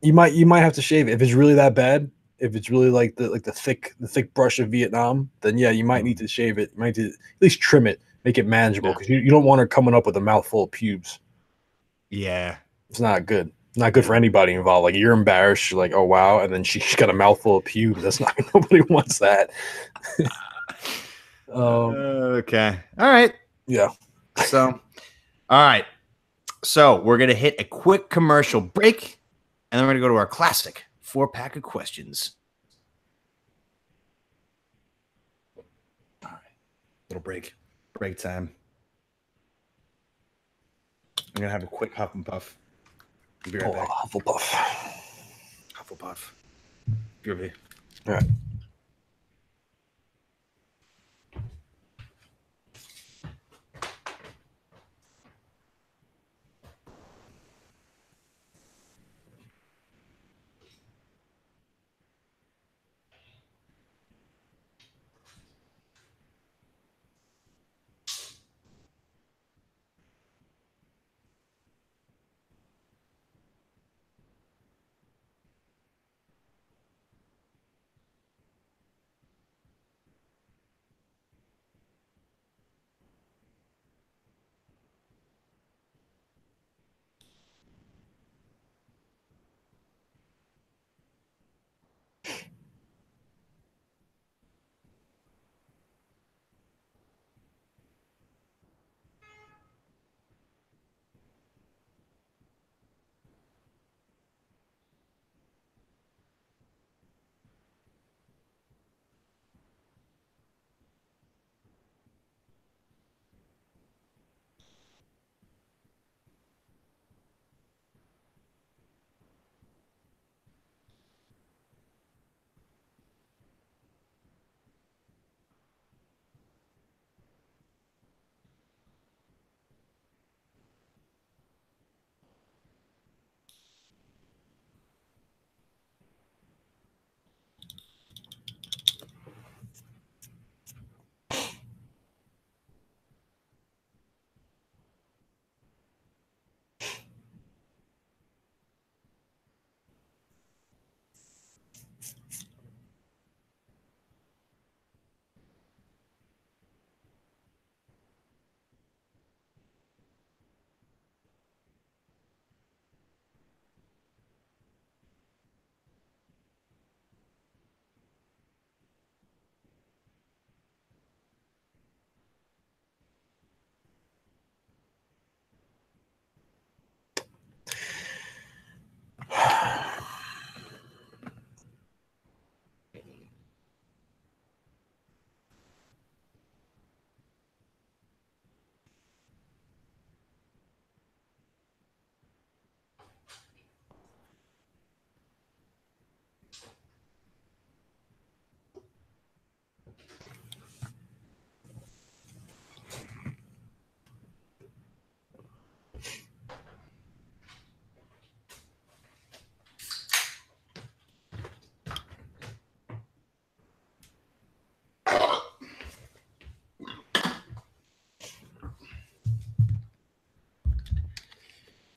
You might have to shave it if it's really that bad. If it's really like the thick brush of Vietnam, then yeah, you might need to shave it. You might need to at least trim it, make it manageable, because you don't want her coming up with a mouthful of pubes. Yeah, it's not good. Not good for anybody involved. Like, you're embarrassed. You're like, oh wow, and then she's got a mouthful of pubes. That's not, nobody wants that. Okay. All right. Yeah. So, all right. So we're gonna hit a quick commercial break, and then we're gonna go to our classic 4-pack of questions. All right. Little break time. I'm gonna have a quick huff and puff. Be right back. Hufflepuff. Be right back. All right.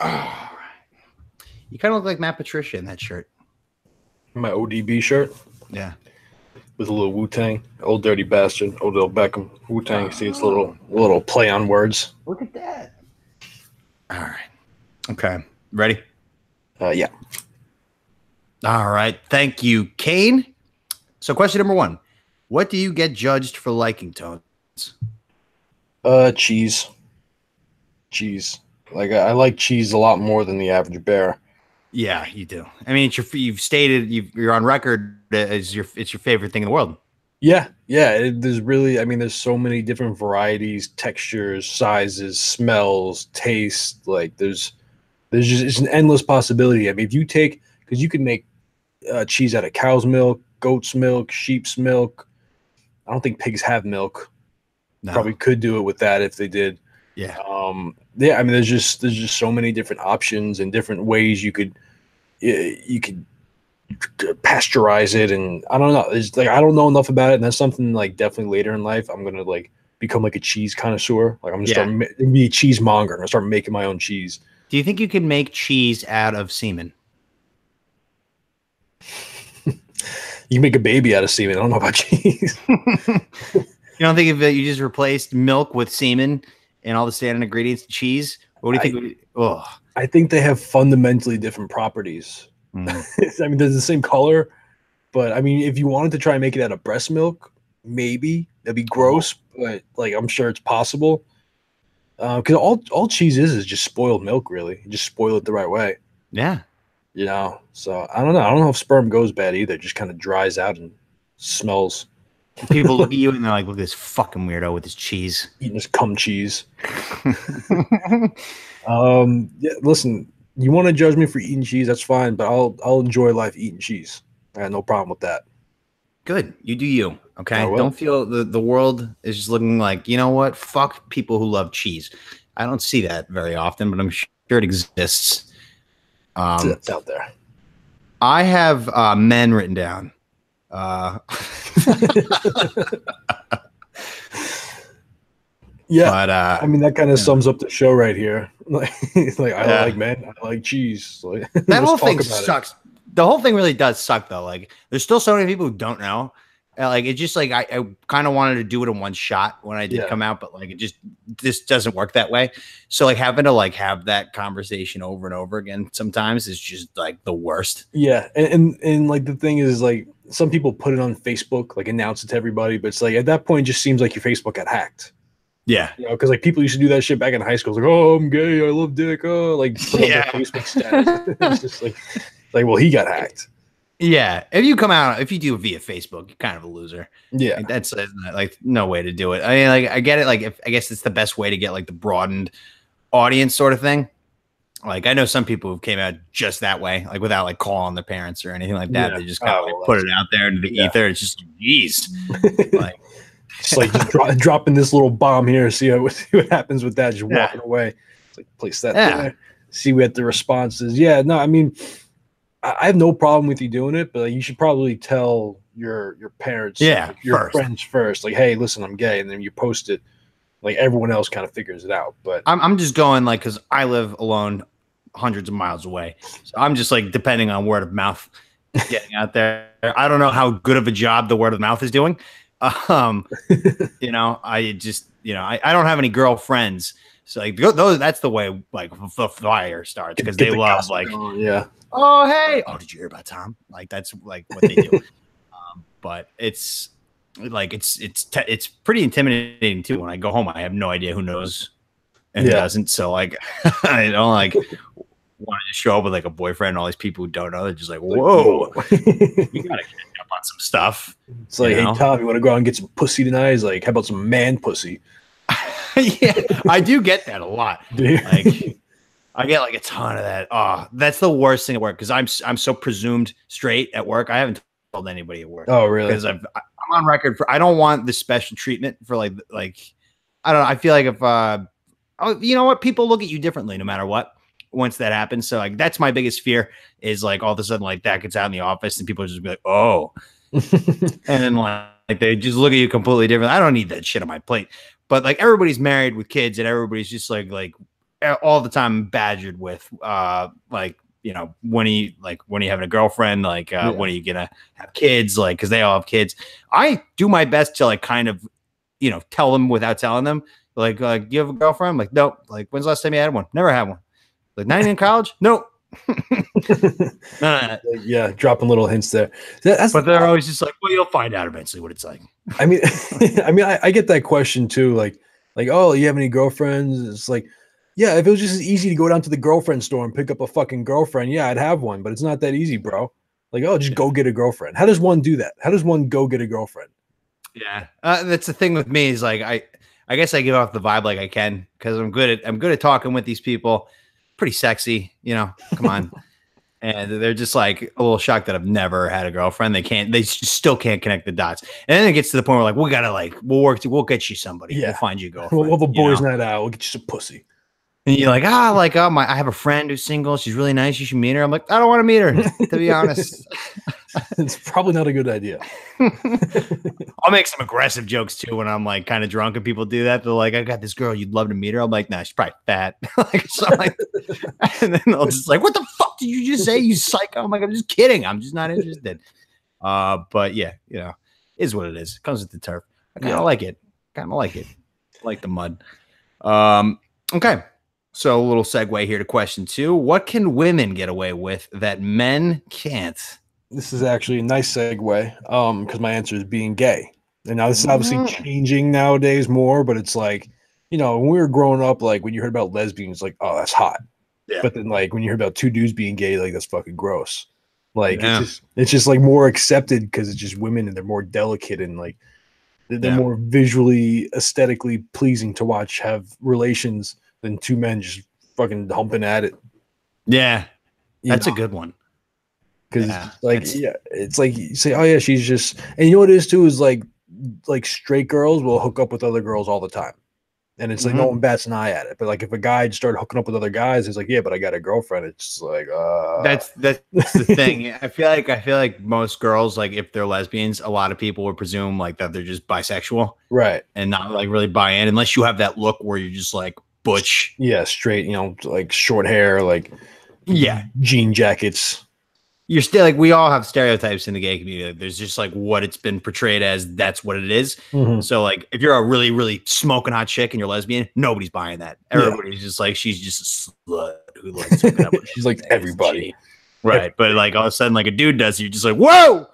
Oh, you kind of look like Matt Patricia in that shirt. My ODB shirt. Yeah. With a little Wu-Tang. Old Dirty Bastard. Odell Beckham. Wu-Tang. See, it's a little play on words. Look at that. All right. Okay. Ready? Yeah. All right. Thank you, Kane. So question number 1. What do you get judged for liking, Tones? Cheese. Cheese. Like, I like cheese a lot more than the average bear. Yeah, you do. I mean, you've stated you're on record as it's your favorite thing in the world. Yeah, yeah. There's so many different varieties, textures, sizes, smells, taste. Like, it's an endless possibility. I mean, because you can make cheese out of cow's milk, goat's milk, sheep's milk. I don't think pigs have milk. No. Probably could do it with that if they did. Yeah. Yeah. I mean, there's just so many different options and different ways you could pasteurize it, and I don't know. It's like, I don't know enough about it, and that's something like definitely later in life I'm gonna like become like a cheese connoisseur. Like, I'm gonna start be a cheesemonger. I'm gonna start making my own cheese. Do you think you can make cheese out of semen? You can make a baby out of semen. I don't know about cheese. You don't think if you just replaced milk with semen and all the standard ingredients, cheese? What do you think? I think they have fundamentally different properties. I mean, they're the same color, but I mean, if you wanted to try and make it out of breast milk, maybe that'd be gross, but like I'm sure it's possible. Because all cheese is just spoiled milk, really. You just spoil it the right way. Yeah. You know, so I don't know. I don't know if sperm goes bad either. It just kind of dries out and smells. People look at you and they're like, look at this fucking weirdo with his cheese. Eating his cum cheese. Yeah, listen, you want to judge me for eating cheese, that's fine, but I'll enjoy life eating cheese. I have no problem with that. Good. You do you. Okay. Don't feel the world is just looking like, you know what? Fuck people who love cheese. I don't see that very often, but I'm sure it exists. It's out there. I have men written down. Yeah, but, I mean that kind of sums up the show right here. Like I like men, I like cheese. Like, that whole thing sucks. The whole thing really does suck though. Like there's still so many people who don't know. Like it's just like I kind of wanted to do it in one shot when I did come out, but like this doesn't work that way. So like having to like have that conversation over and over again sometimes is just like the worst. Yeah, and like the thing is like some people put it on Facebook, like announce it to everybody, but it's like at that point it just seems like your Facebook got hacked. Yeah, you know, because like people used to do that shit back in high school. It's like, oh, I'm gay, I love dick. Oh, like Facebook status. It's just like, well, he got hacked. Yeah, if you come out, if you do it via Facebook, you're kind of a loser. Yeah, like, that's like no way to do it. I mean, like I get it. Like I guess it's the best way to get like the broadened audience sort of thing. Like I know some people who came out just that way, like without like calling their parents or anything like that. Yeah. They just kind of like, put it out there into the ether. It's just geez, like. It's like just dropping this little bomb here, see what happens with that. Just walking away. It's like place that there, see what the response is. Yeah, no, I mean, I have no problem with you doing it, but like, you should probably tell your parents, like, your friends first. Like, hey, listen, I'm gay, and then you post it. Like everyone else kind of figures it out. But I'm just going like because I live alone, hundreds of miles away, so I'm just like depending on word of mouth getting out there. I don't know how good of a job the word of mouth is doing. You know, I just, you know, I don't have any girlfriends, so like those, that's the way like the fire starts because they love like, oh hey, oh did you hear about Tom? Like that's like what they do. But it's like it's pretty intimidating too. When I go home, I have no idea who knows and who doesn't. So like, I don't like want to just show up with like a boyfriend and all these people who don't know. They're just like, whoa, you gotta catch up on some stuff. It's like, hey Tom, you want to go out and get some pussy tonight? He's like, how about some man pussy? Yeah, I do get that a lot. Like I get like a ton of that. Oh, that's the worst thing at work because I'm so presumed straight at work. I haven't told anybody at work. Oh, really? Because I'm on record for I don't want the special treatment for like I don't know. I feel like if you know what, people look at you differently no matter what. Once that happens, so like that's my biggest fear is like all of a sudden like that gets out in the office and people are just be like, oh, and then like they just look at you completely different. I don't need that shit on my plate. But like everybody's married with kids and everybody's just like all the time badgered with like, you know, when are you having a girlfriend? Like when are you gonna have kids? Like because they all have kids. I do my best to like kind of, you know, tell them without telling them. Like you have a girlfriend? I'm like, nope. Like when's the last time you had one? Never had one. Like 9 in college? Nope. Yeah, dropping little hints there. But they're always just like, well, you'll find out eventually what it's like. I mean, I get that question too. Like, oh, you have any girlfriends? It's like, yeah, if it was just as easy to go down to the girlfriend store and pick up a fucking girlfriend, yeah, I'd have one. But it's not that easy, bro. Like, oh, just go get a girlfriend. How does one do that? How does one go get a girlfriend? Yeah, that's the thing with me is like I guess I give off the vibe like I can because I'm good at talking with these people. Pretty sexy, you know, come on. And they're just like a little shocked that I've never had a girlfriend. They still can't connect the dots. And then it gets to the point where like, we'll get you somebody. Yeah. We'll find you a girlfriend. We'll have a boys' night out. We'll get you some pussy. And you're like, I have a friend who's single. She's really nice. You should meet her. I'm like, I don't want to meet her, to be honest. It's probably not a good idea. I'll make some aggressive jokes too when I'm like kind of drunk and people do that. They're like, I got this girl, you'd love to meet her. I'm like, nah, she's probably fat. And then they'll just like, what the fuck did you just say? You psycho. I'm like, I'm just kidding. I'm just not interested. But yeah, is what it is. It comes with the turf. I kind of like it. I like the mud. Okay. So a little segue here to question 2. What can women get away with that men can't? This is actually a nice segue. Because my answer is being gay. And now this is obviously changing nowadays more, but it's like, when we were growing up, like when you heard about lesbians, like, oh, that's hot. Yeah. But then like when you hear about 2 dudes being gay, like that's fucking gross. Like it's just like more accepted because it's just women and they're more delicate and like they're more visually aesthetically pleasing to watch have relations than 2 men just fucking humping at it. Yeah. That's a good one. Because it's like you say, oh yeah, she's just, and you know what it is too is like straight girls will hook up with other girls all the time. And it's like no one bats an eye at it. But like if a guy started hooking up with other guys, it's like, yeah, but I got a girlfriend. It's like that's the thing. I feel like most girls, like if they're lesbians, a lot of people would presume like that they're just bisexual. Right. And not like really buy in unless you have that look where you're just like butch. Yeah, straight, like short hair, like jean jackets. You're still like, we all have stereotypes in the gay community. Like, there's just like what it's been portrayed as. That's what it is. So like, if you're a really, really smoking hot chick and you're lesbian, nobody's buying that. Everybody's just like, she's just a slut who likes hooking up with she's like everybody. Right. But like all of a sudden, like a dude does, you're just like, whoa,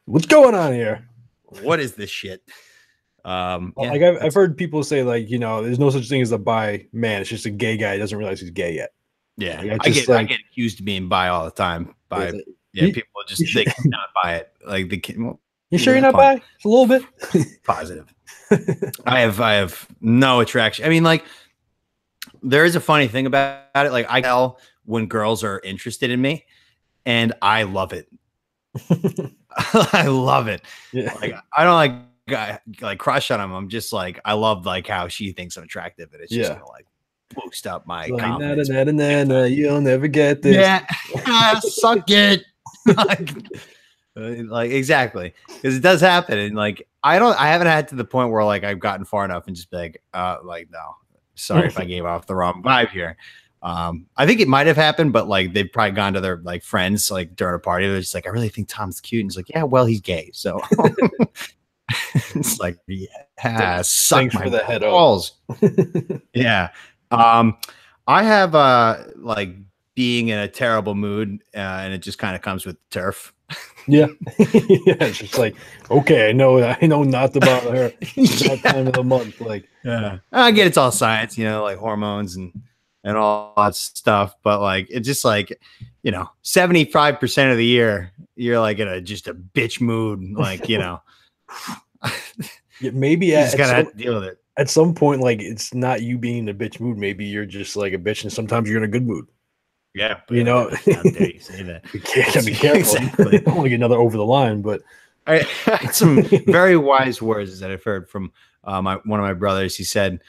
what's going on here? What is this shit? Like I've heard people say like, there's no such thing as a bi man. It's just a gay guy. He doesn't realize he's gay yet. Yeah, I get accused of being bi all the time. People just they cannot buy it. Like the kid. Well, you sure you're not bi? It's a little bit positive. I have no attraction. I mean, like there is a funny thing about it. Like I tell when girls are interested in me, and I love it. I love it. Yeah. Like I don't like crush on them. I'm just like I love like how she thinks I'm attractive, and it's just gonna like boost up my confidence. You'll never get this. Yeah, suck it. like exactly, because it does happen, and like I haven't had to the point where like I've gotten far enough and just be like no, sorry if I gave off the wrong vibe here. I think it might have happened, but like they've probably gone to their like friends like during a party. They're just like, I really think Tom's cute, and he's like, yeah, well, he's gay, so. It's like, yeah, suck my for the head balls. Yeah. I have like being in a terrible mood, and it just kind of comes with turf. Yeah. It's just like, okay, I know not to bother her. That time of the month, like, yeah, I get it's all science, like hormones and all that stuff, but like it's just like 75% of the year you're like in a bitch mood, like maybe you just gotta deal with it. At some point, like it's not you being in a bitch mood. Maybe you're just like a bitch, and sometimes you're in a good mood. Yeah, how dare you say that? You can't be careful. Exactly. I don't want to get another over the line, but I had some very wise words that I've heard from one of my brothers. He said,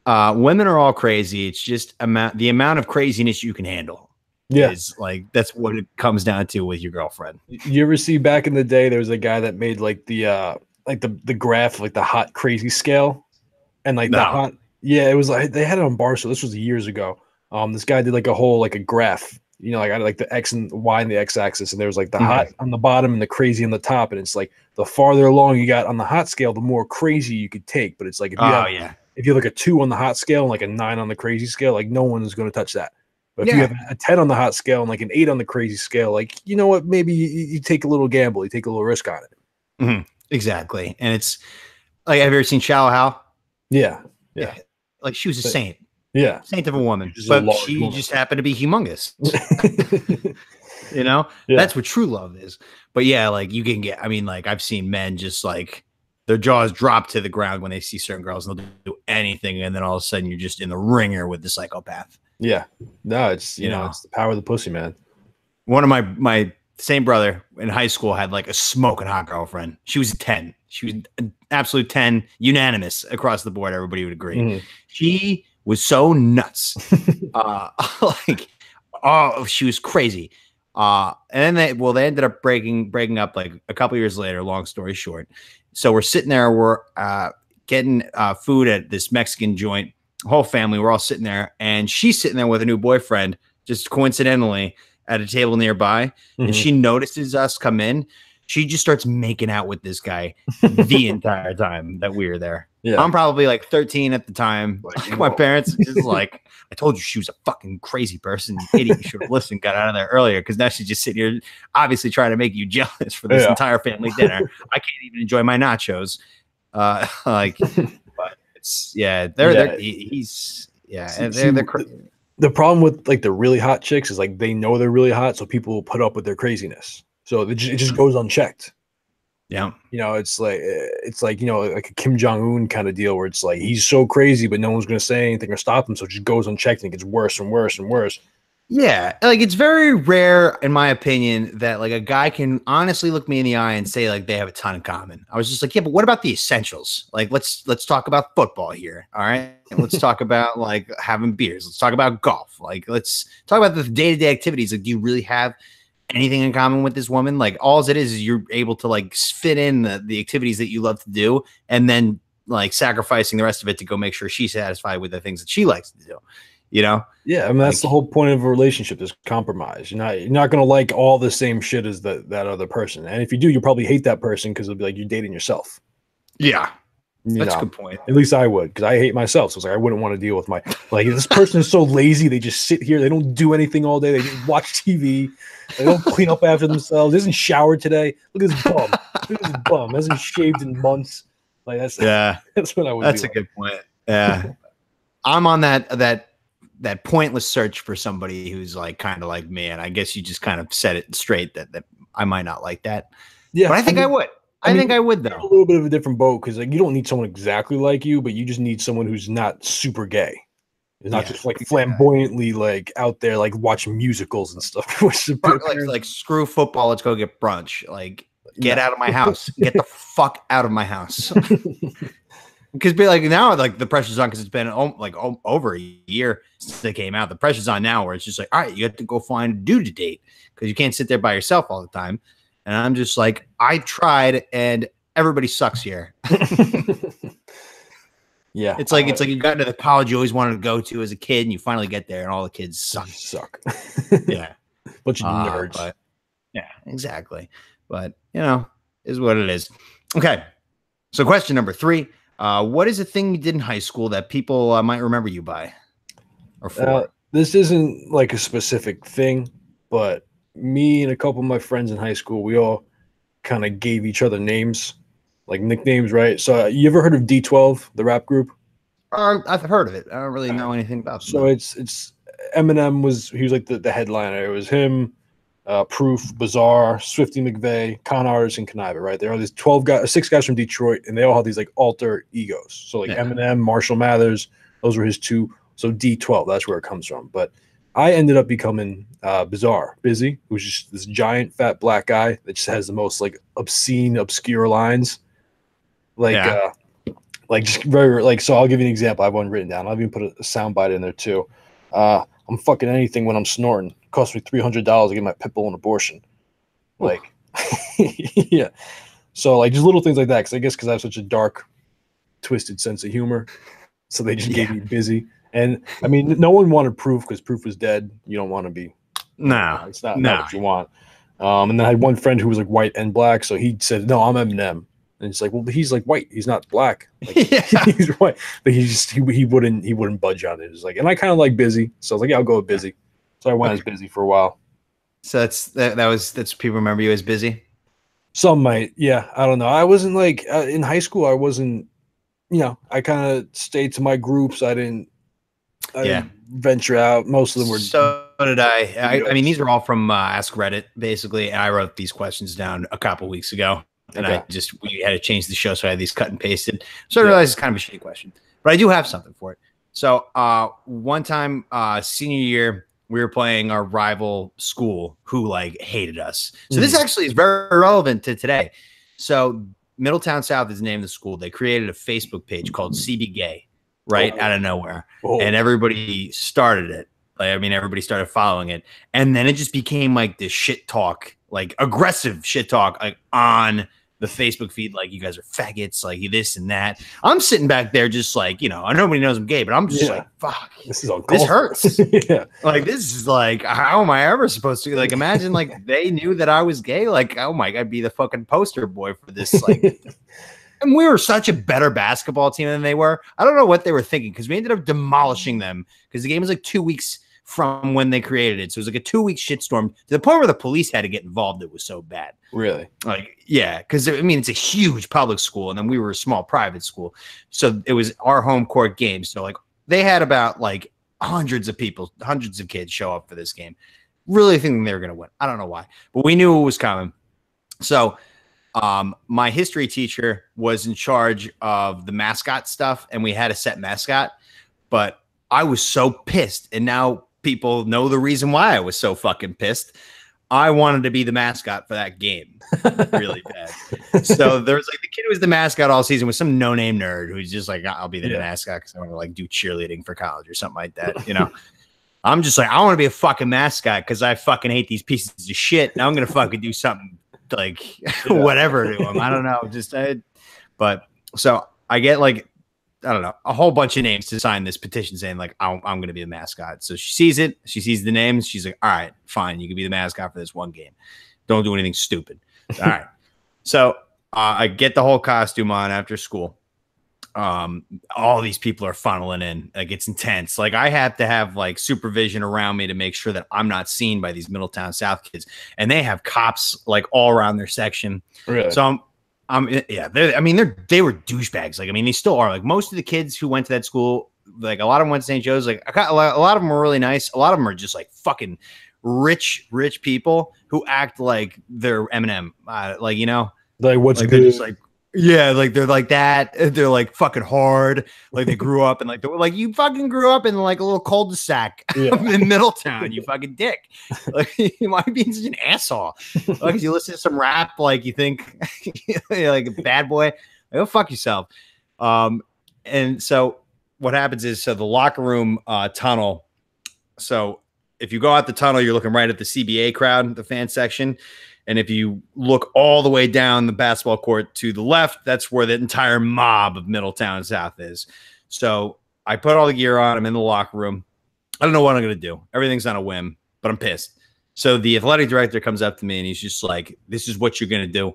"Women are all crazy. It's just the amount of craziness you can handle." Yeah, is like that's what it comes down to with your girlfriend. You ever see back in the day? There was a guy that made like the graph, like the hot crazy scale. And like the hot, it was like they had it on Barstool. This was years ago. This guy did like a whole like a graph, like I had like the X and Y and the X axis, and there was like the hot on the bottom and the crazy on the top, and it's like the farther along you got on the hot scale, the more crazy you could take. But it's like if you look at 2 on the hot scale and like a 9 on the crazy scale, like no one is going to touch that. But if you have a 10 on the hot scale and like an 8 on the crazy scale, like you know what, maybe you take a little gamble, you take a little risk on it. Exactly, and it's like, have you ever seen Shallow Hal? Yeah. Like she was a saint. Yeah. Saint of a woman. But she just happened to be humongous. That's what true love is. But yeah, like you can get, I mean, like I've seen men just like their jaws drop to the ground when they see certain girls and they'll do anything. And then all of a sudden you're just in the ringer with the psychopath. Yeah. No, it's, it's the power of the pussy, man. One of my same brother in high school had like a smoking hot girlfriend. She was a 10. She was an absolute 10, unanimous across the board. Everybody would agree. She was so nuts. She was crazy. And then they ended up breaking up like a couple years later, long story short. So we're sitting there, we're getting food at this Mexican joint, whole family, we're all sitting there, and she's sitting there with a new boyfriend, just coincidentally. at a table nearby, and she notices us come in. She just starts making out with this guy the entire time that we were there. Yeah. I'm probably like 13 at the time. Like, my parents is like, I told you she was a fucking crazy person. You idiot. You should have listened, got out of there earlier, because now she's just sitting here obviously trying to make you jealous for this entire family dinner. I can't even enjoy my nachos. But it's he's they're crazy. The problem with like the really hot chicks is like they know they're really hot, so people will put up with their craziness. So it just goes unchecked. Yeah. You know, it's like, you know, like a Kim Jong-un kind of deal where it's like he's so crazy, but no one's going to say anything or stop him. So it just goes unchecked and it gets worse and worse and worse. Yeah. Like, it's very rare, in my opinion, that like a guy can honestly look me in the eye and say like they have a ton in common. I was just like, yeah, but what about the essentials? Like, let's talk about football here. All right. And let's talk about like having beers. Let's talk about golf. Like, let's talk about the day-to-day activities. Like, do you really have anything in common with this woman? Like, all it is you're able to like fit in the activities that you love to do, and then like sacrificing the rest of it to go make sure she's satisfied with the things that she likes to do, you know? Yeah, I mean, that's like, the whole point of a relationship is compromise. You're not gonna like all the same shit as that other person, and if you do, you'll probably hate that person because it'll be like you're dating yourself. Yeah. That's a good point. At least I would, because I hate myself. So it's like I wouldn't want to deal with my like this person is so lazy. They just sit here. They don't do anything all day. They just watch TV. They don't clean up after themselves. He doesn't shower today. Look at this bum. Look at this bum. Hasn't shaved in months. Like that's what I would. That's a good point. Yeah, I'm on that pointless search for somebody who's like kind of like me, and I guess you just kind of set it straight that I might not like that. Yeah, but I think I would. I think I would, though. A little bit of a different boat, because like you don't need someone exactly like you, but you just need someone who's not super gay. It's not just like flamboyantly like out there like watching musicals and stuff. like screw football, let's go get brunch. Like get out of my house. Get the fuck out of my house. Because like now like the pressure's on, because it's been over a year since they came out. The pressure's on now where it's just like, all right, you have to go find a dude to date, because you can't sit there by yourself all the time. And I'm just like, I tried, and everybody sucks here. Yeah, it's like you got into the college you always wanted to go to as a kid, and you finally get there, and all the kids suck. Yeah, bunch of nerds. But, yeah, exactly. But you know, is what it is. Okay, so question number 3: what is a thing you did in high school that people might remember you by or for? This isn't like a specific thing, but me and a couple of my friends in high school, we all kind of gave each other names, like nicknames, right? So you ever heard of D12, the rap group? I've heard of it. I don't really know anything about it. So it's Eminem he was like the headliner. It was him, Proof, Bizarre, Swifty McVeigh, Con Artist, and Conniver, right? There are these 6 guys from Detroit, and they all have these like alter egos. So like Eminem, Marshall Mathers, those were his 2. So D12, that's where it comes from. But I ended up becoming Bizarre, Busy, who's just this giant fat black guy that just has the most like obscene, obscure lines. Like just very like, so I'll give you an example. I have one written down. I'll even put a soundbite in there too. I'm fucking anything when I'm snorting. It cost me $300 to get my pit bull an abortion. Like, yeah. So like just little things like that. Because I guess because I have such a dark, twisted sense of humor, so they just gave me Busy. And I mean, no one wanted Proof because Proof was dead. You don't want to be. No, it's not what you want. And then I had one friend who was like white and black, so he said, "No, I'm Eminem." And it's like, well, he's like white. He's not black. Like, he's white, but he wouldn't budge on it. It's like, and I kind of like Busy, so I was like, yeah, I'll go with Busy. So I went as Busy for a while. So that's people remember you as Busy. Some might, yeah. I don't know. I wasn't like in high school. I wasn't, I kind of stayed to my groups. I didn't venture out. Most of them were. So did I. I mean, these are all from Ask Reddit, basically. I wrote these questions down a couple weeks ago, and we had to change the show, so I had these cut and pasted. So I realized it's kind of a shitty question, but I do have something for it. So one time, senior year, we were playing our rival school who like hated us. So this actually is very relevant to today. So Middletown South is the name of the school. They created a Facebook page called CB Gay. Right out of nowhere. And everybody started it. Like, I mean, everybody started following it. And then it just became like this shit talk, like aggressive shit talk, like on the Facebook feed, like, you guys are faggots, like this and that. I'm sitting back there just like, nobody knows I'm gay, but I'm just like, fuck, this hurts. Like, this is like, how am I ever supposed to, like, imagine like they knew that I was gay, like, oh my God, I'd be the fucking poster boy for this, like. And we were such a better basketball team than they were. I don't know what they were thinking, because we ended up demolishing them, because the game was like 2 weeks from when they created it. So it was like a 2-week shitstorm to the point where the police had to get involved. It was so bad. Really? Like, yeah. Because, I mean, it's a huge public school, and then we were a small private school. So it was our home court game. So, like, they had about, like, hundreds of kids show up for this game. Really thinking they were going to win. I don't know why. But we knew it was coming. So my history teacher was in charge of the mascot stuff, and we had a set mascot. But I was so pissed, and now people know the reason why I was so fucking pissed. I wanted to be the mascot for that game really bad. So there was like the kid who was the mascot all season was some no-name nerd who's just like, I'll be the mascot because I want to like do cheerleading for college or something like that. I'm just like, I want to be a fucking mascot because I fucking hate these pieces of shit. Now I'm going to fucking do something like whatever to them. I don't know. But so I get like, I don't know, a whole bunch of names to sign this petition saying like, I'm going to be the mascot. So she sees it. She sees the names. She's like, all right, fine. You can be the mascot for this one game. Don't do anything stupid. All right. So I get the whole costume on after school. All these people are funneling in. Like, it's intense. Like, I have to have like supervision around me to make sure that I'm not seen by these Middletown South kids. And they have cops like all around their section. Really? So they were douchebags. Like, I mean, they still are. Like, most of the kids who went to that school, like a lot of them went to St. Joe's. Like, a lot of them were really nice. A lot of them are just like fucking rich people who act like they're Eminem. Like, like what's like good? They're just like, yeah, like they're like that. They're like fucking hard. Like they grew up and like you fucking grew up in like a little cul-de-sac in Middletown. You fucking dick. Like, you might be such an asshole. Like, you listen to some rap, like you think you're like a bad boy. Like, go fuck yourself. And so what happens is, so the locker room tunnel. So if you go out the tunnel, you're looking right at the CBA crowd, the fan section. And if you look all the way down the basketball court to the left, that's where the entire mob of Middletown South is. So I put all the gear on. I'm in the locker room. I don't know what I'm going to do. Everything's on a whim, but I'm pissed. So the athletic director comes up to me and he's just like, this is what you're going to do.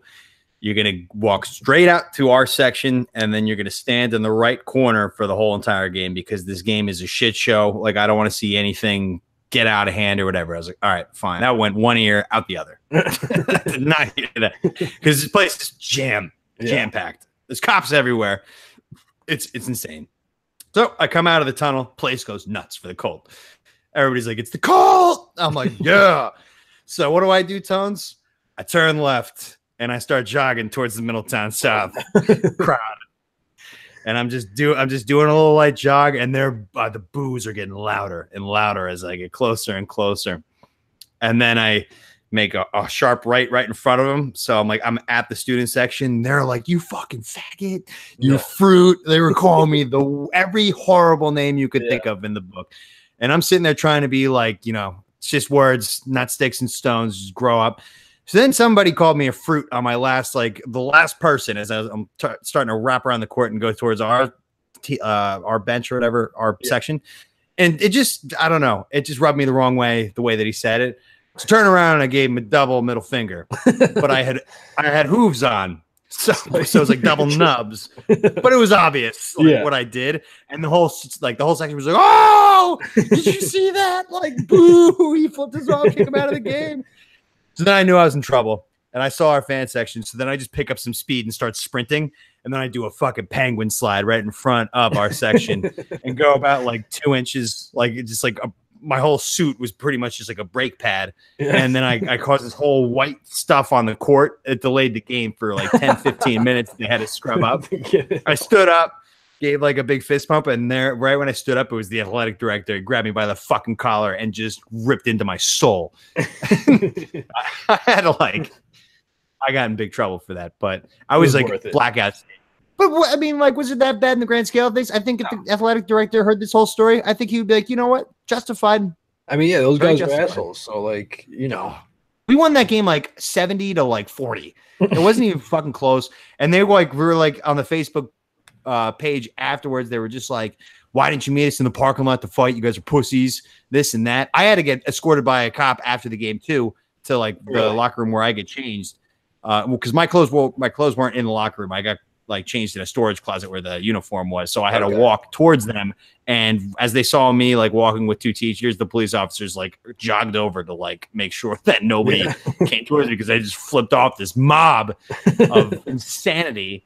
You're going to walk straight out to our section, and then you're going to stand in the right corner for the whole entire game, because this game is a shit show. Like, I don't want to see anything get out of hand or whatever. I was like, all right, fine. That went one ear out the other. I did not hear that, because this place is jam-packed. There's cops everywhere. It's insane. So I come out of the tunnel. Place goes nuts for the Colt. Everybody's like, it's the Colt. I'm like, yeah. So what do, Tones? I turn left and I start jogging towards the Middletown South crowd. And I'm just doing a little light jog, and the boos are getting louder and louder as I get closer and closer. And then I make a sharp right in front of them. So I'm at the student section. They're like, you fucking faggot, you fruit. They were calling me every horrible name you could think of in the book. And I'm sitting there trying to be like, it's just words, not sticks and stones, just grow up. So then somebody called me a fruit on my the last person, as I'm starting to wrap around the court and go towards our bench or whatever, our section. And it just, I don't know, it just rubbed me the wrong way, the way that he said it. So turn around and I gave him a double middle finger, but I had hooves on. So it was like double nubs, but it was obvious what I did. And the whole section was like, oh, did you see that? Like, boo, he flipped his off, kick him out of the game. So then I knew I was in trouble, and I saw our fan section. So then I just pick up some speed and start sprinting. And then I do a fucking penguin slide right in front of our section and go about like 2 inches. Like, it's just like my whole suit was pretty much just like a brake pad. And then I caused this whole white stuff on the court. It delayed the game for like 10, 15 minutes. They had to scrub up. I stood up, gave like a big fist pump, and there, right when I stood up, it was the athletic director. He grabbed me by the fucking collar and just ripped into my soul. I had to I got in big trouble for that, but I was like blackout. But I mean, like, was it that bad in the grand scale of things? I think if the athletic director heard this whole story, I think he would be like, you know what, justified. I mean, yeah, those guys are assholes. So We won that game like 70 to like 40. It wasn't even fucking close. And they were like on the Facebook page afterwards. They were just like, "Why didn't you meet us in the parking lot to fight? You guys are pussies." This and that. I had to get escorted by a cop after the game too to like the locker room where I get changed. Because my clothes weren't in the locker room. I got like changed in a storage closet where the uniform was. So I had to walk towards them. And as they saı me like walking with two teachers, the police officers like jogged over to like make sure that nobody came towards me because I just flipped off this mob of insanity.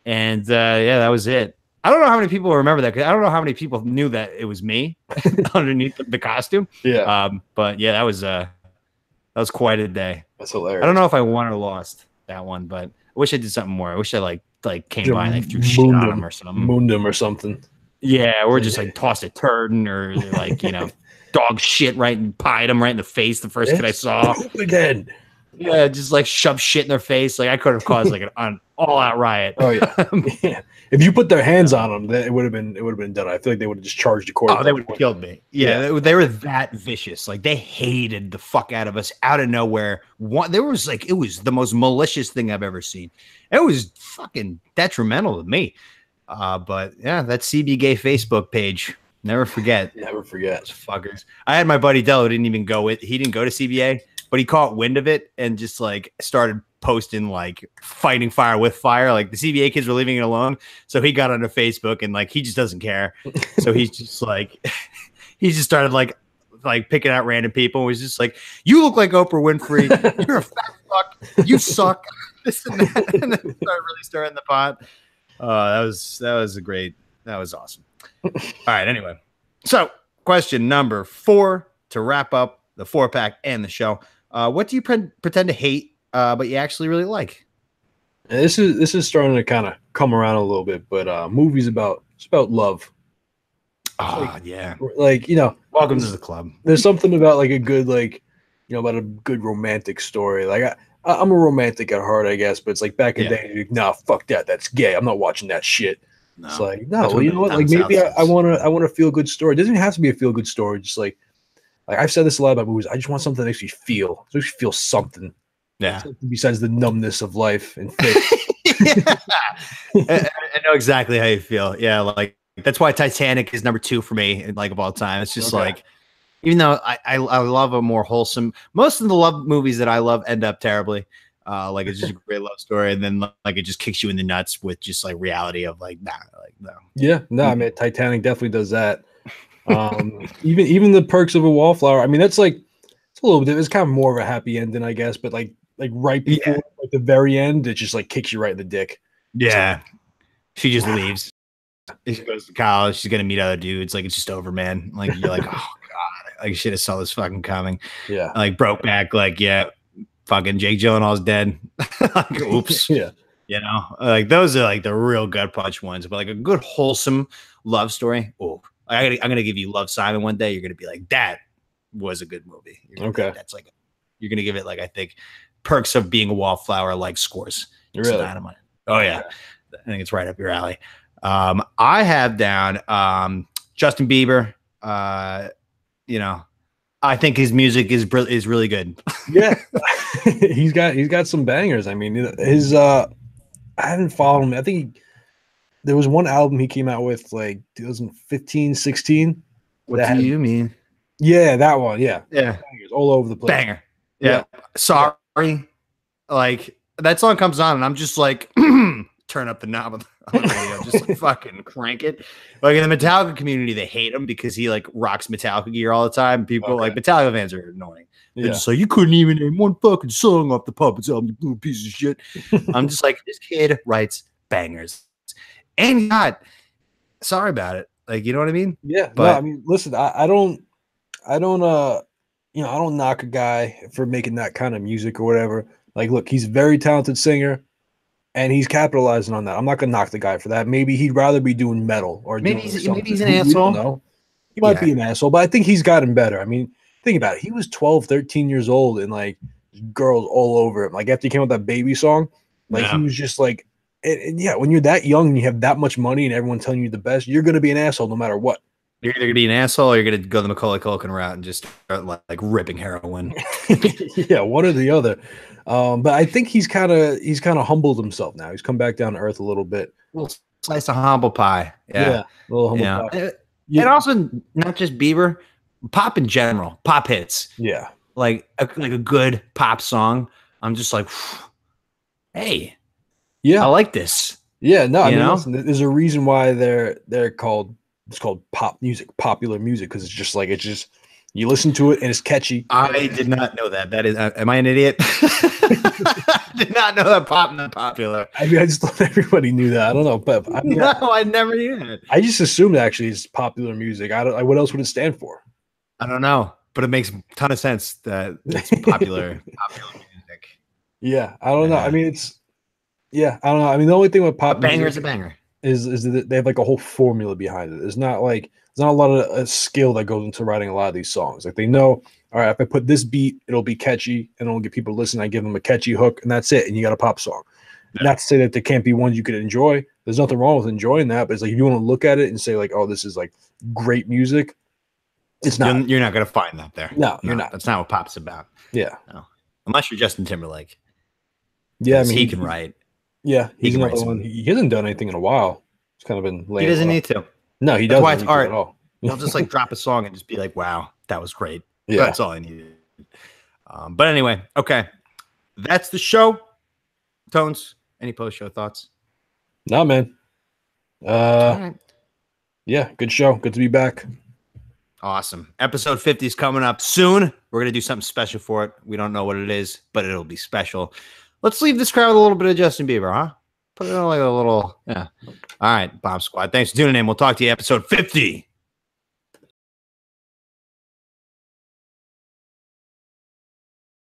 And that was it. I don't know how many people remember that. Cause I don't know how many people knew that it was me underneath the costume. Yeah. But yeah, that was quite a day. That's hilarious. I don't know if I won or lost that one, but I wish I did something more. I wish I like came by and like threw shit on him or something. Mooned him or something. Yeah, or just like tossed a turd or like, dog shit right and pied him right in the face the first kid I saw. Again. Yeah, just like shove shit in their face. Like I could have caused like an all-out riot. Oh yeah. Yeah. If you put their hands on them, then it would have been done. I feel like they would have just charged the court. Oh, they would have killed me. Yeah, they were that vicious. Like they hated the fuck out of us out of nowhere. It was the most malicious thing I've ever seen. It was fucking detrimental to me. But yeah, that CB Gay Facebook page. Never forget. Never forget. Those fuckers. I had my buddy Dello didn't even go with. He didn't go to CBA, but he caught wind of it and just like started posting like fighting fire with fire. Like the CBA kids were leaving it alone, so he got onto Facebook and like he just doesn't care. So he's just like he just started like picking out random people. And was just like, "You look like Oprah Winfrey. You're a fat fuck. You suck." This and that, and then started really stirring the pot. That was awesome. All right. Anyway, so question number 4 to wrap up the 4-pack and the show. What do you pretend to hate, but you actually really like? This is starting to kind of come around a little bit, but movies about love. Oh yeah, like welcome to the club. There's something about like a good about a good romantic story. Like I'm a romantic at heart, I guess, but it's like back in the day, nah, fuck that, that's gay. I'm not watching that shit. No, it's like no, well, you know what? Like maybe I want a feel good story. It doesn't even have to be a feel good story. Just like I've said this a lot about movies. I just want something that makes me feel. It makes me feel something. Yeah. Something besides the numbness of life and fate. I know exactly how you feel. Yeah, like that's why Titanic is number 2 for me, like of all time. It's just like, even though I love a more wholesome. Most of the love movies that I love end up terribly. Like it's just a great love story, and then like it just kicks you in the nuts with just like reality of like no. Yeah, no, I mean Titanic definitely does that. Even the Perks of a Wallflower. I mean that's like it's a little bit. It's kind of more of a happy ending, I guess, but like right before like the very end, it just like kicks you right in the dick. Yeah, so, she just leaves. She goes to college. She's gonna meet other dudes. Like it's just over, man. Like you're like, oh god, like should have saw this fucking coming. Yeah, like broke back. Like fucking Jake Gyllenhaal's dead. Like, oops. Yeah, like those are like the real gut punch ones. But like a good wholesome love story. Oh, I'm gonna give you Love, Simon one day. You're gonna be like, that was a good movie. Okay, that's like you're gonna give it like I think Perks of Being a Wallflower like scores. Really? Dynamite. Oh yeah, I think it's right up your alley. I have down Justin Bieber. I think his music is really good. Yeah, he's got some bangers. I mean, his I haven't followed him. I think there was one album he came out with like 2015, 16. What do you mean? Yeah, that one. Yeah, bangers all over the place. Banger. Yeah. Sorry. Like that song comes on and I'm just like turn up the knob on the radio, just like fucking crank it. Like in the Metallica community, they hate him because he like rocks Metallica gear all the time. People like Metallica fans are annoying. They're just like, you couldn't even name one fucking song off the Puppets album, you little piece of shit. I'm just like, this kid writes bangers. And God, sorry about it. Like, you know what I mean? Yeah. But no, I mean, listen, I don't knock a guy for making that kind of music or whatever. Like, look, he's a very talented singer. And he's capitalizing on that. I'm not gonna knock the guy for that. Maybe he'd rather be doing metal or maybe he's an asshole. No, he might be an asshole, but I think he's gotten better. I mean, think about it. He was 12, 13 years old, and like girls all over him. Like after he came out with that Baby song, like he was just like, and when you're that young and you have that much money and everyone's telling you the best, you're gonna be an asshole no matter what. You're either gonna be an asshole or you're gonna go the Macaulay Culkin route and just start like ripping heroin. Yeah, one or the other. But I think he's kind of humbled himself now. He's come back down to earth a little bit. A little slice of humble pie. Yeah, a little humble pie. And also not just Bieber, pop in general, pop hits. Yeah, like a good pop song. I'm just like, hey, yeah, I like this. Yeah, no, I mean, listen, there's a reason why they're called pop music, popular music, because it's just you listen to it and it's catchy. I did not know that. That is, am I an idiot? I did not know that pop not popular. I mean, I just thought everybody knew that. I don't know, but I never knew that. I just assumed actually it's popular music. What else would it stand for? I don't know, but it makes a ton of sense that it's popular music. Yeah, I don't know. I mean, I don't know. I mean, the only thing with pop banger is a banger is that they have like a whole formula behind it. There's not a lot of skill that goes into writing a lot of these songs. Like they know, all right, if I put this beat, it'll be catchy and it'll get people to listen. I give them a catchy hook and that's it. And you got a pop song. Yeah. Not to say that there can't be ones you could enjoy. There's nothing wrong with enjoying that, but it's like if you want to look at it and say like, oh, this is like great music. It's not. You're not going to find that there. No, you're not. That's not what pop's about. Yeah. No. Unless you're Justin Timberlake. Yeah, I mean, he can write. Yeah, he's another one. He hasn't done anything in a while. It's kind of been laying. He doesn't need to. No, he doesn't. That's why it's art. At all. He'll just like drop a song and just be like, "Wow, that was great." Yeah, that's all I needed. But anyway, okay, that's the show. Tones, any post-show thoughts? No, man. Right. Yeah, good show. Good to be back. Awesome. Episode 50 is coming up soon. We're gonna do something special for it. We don't know what it is, but it'll be special. Let's leave this crowd with a little bit of Justin Bieber, huh? Put it on like a little, yeah. All right, Bomb Squad. Thanks for tuning in. We'll talk to you episode 50.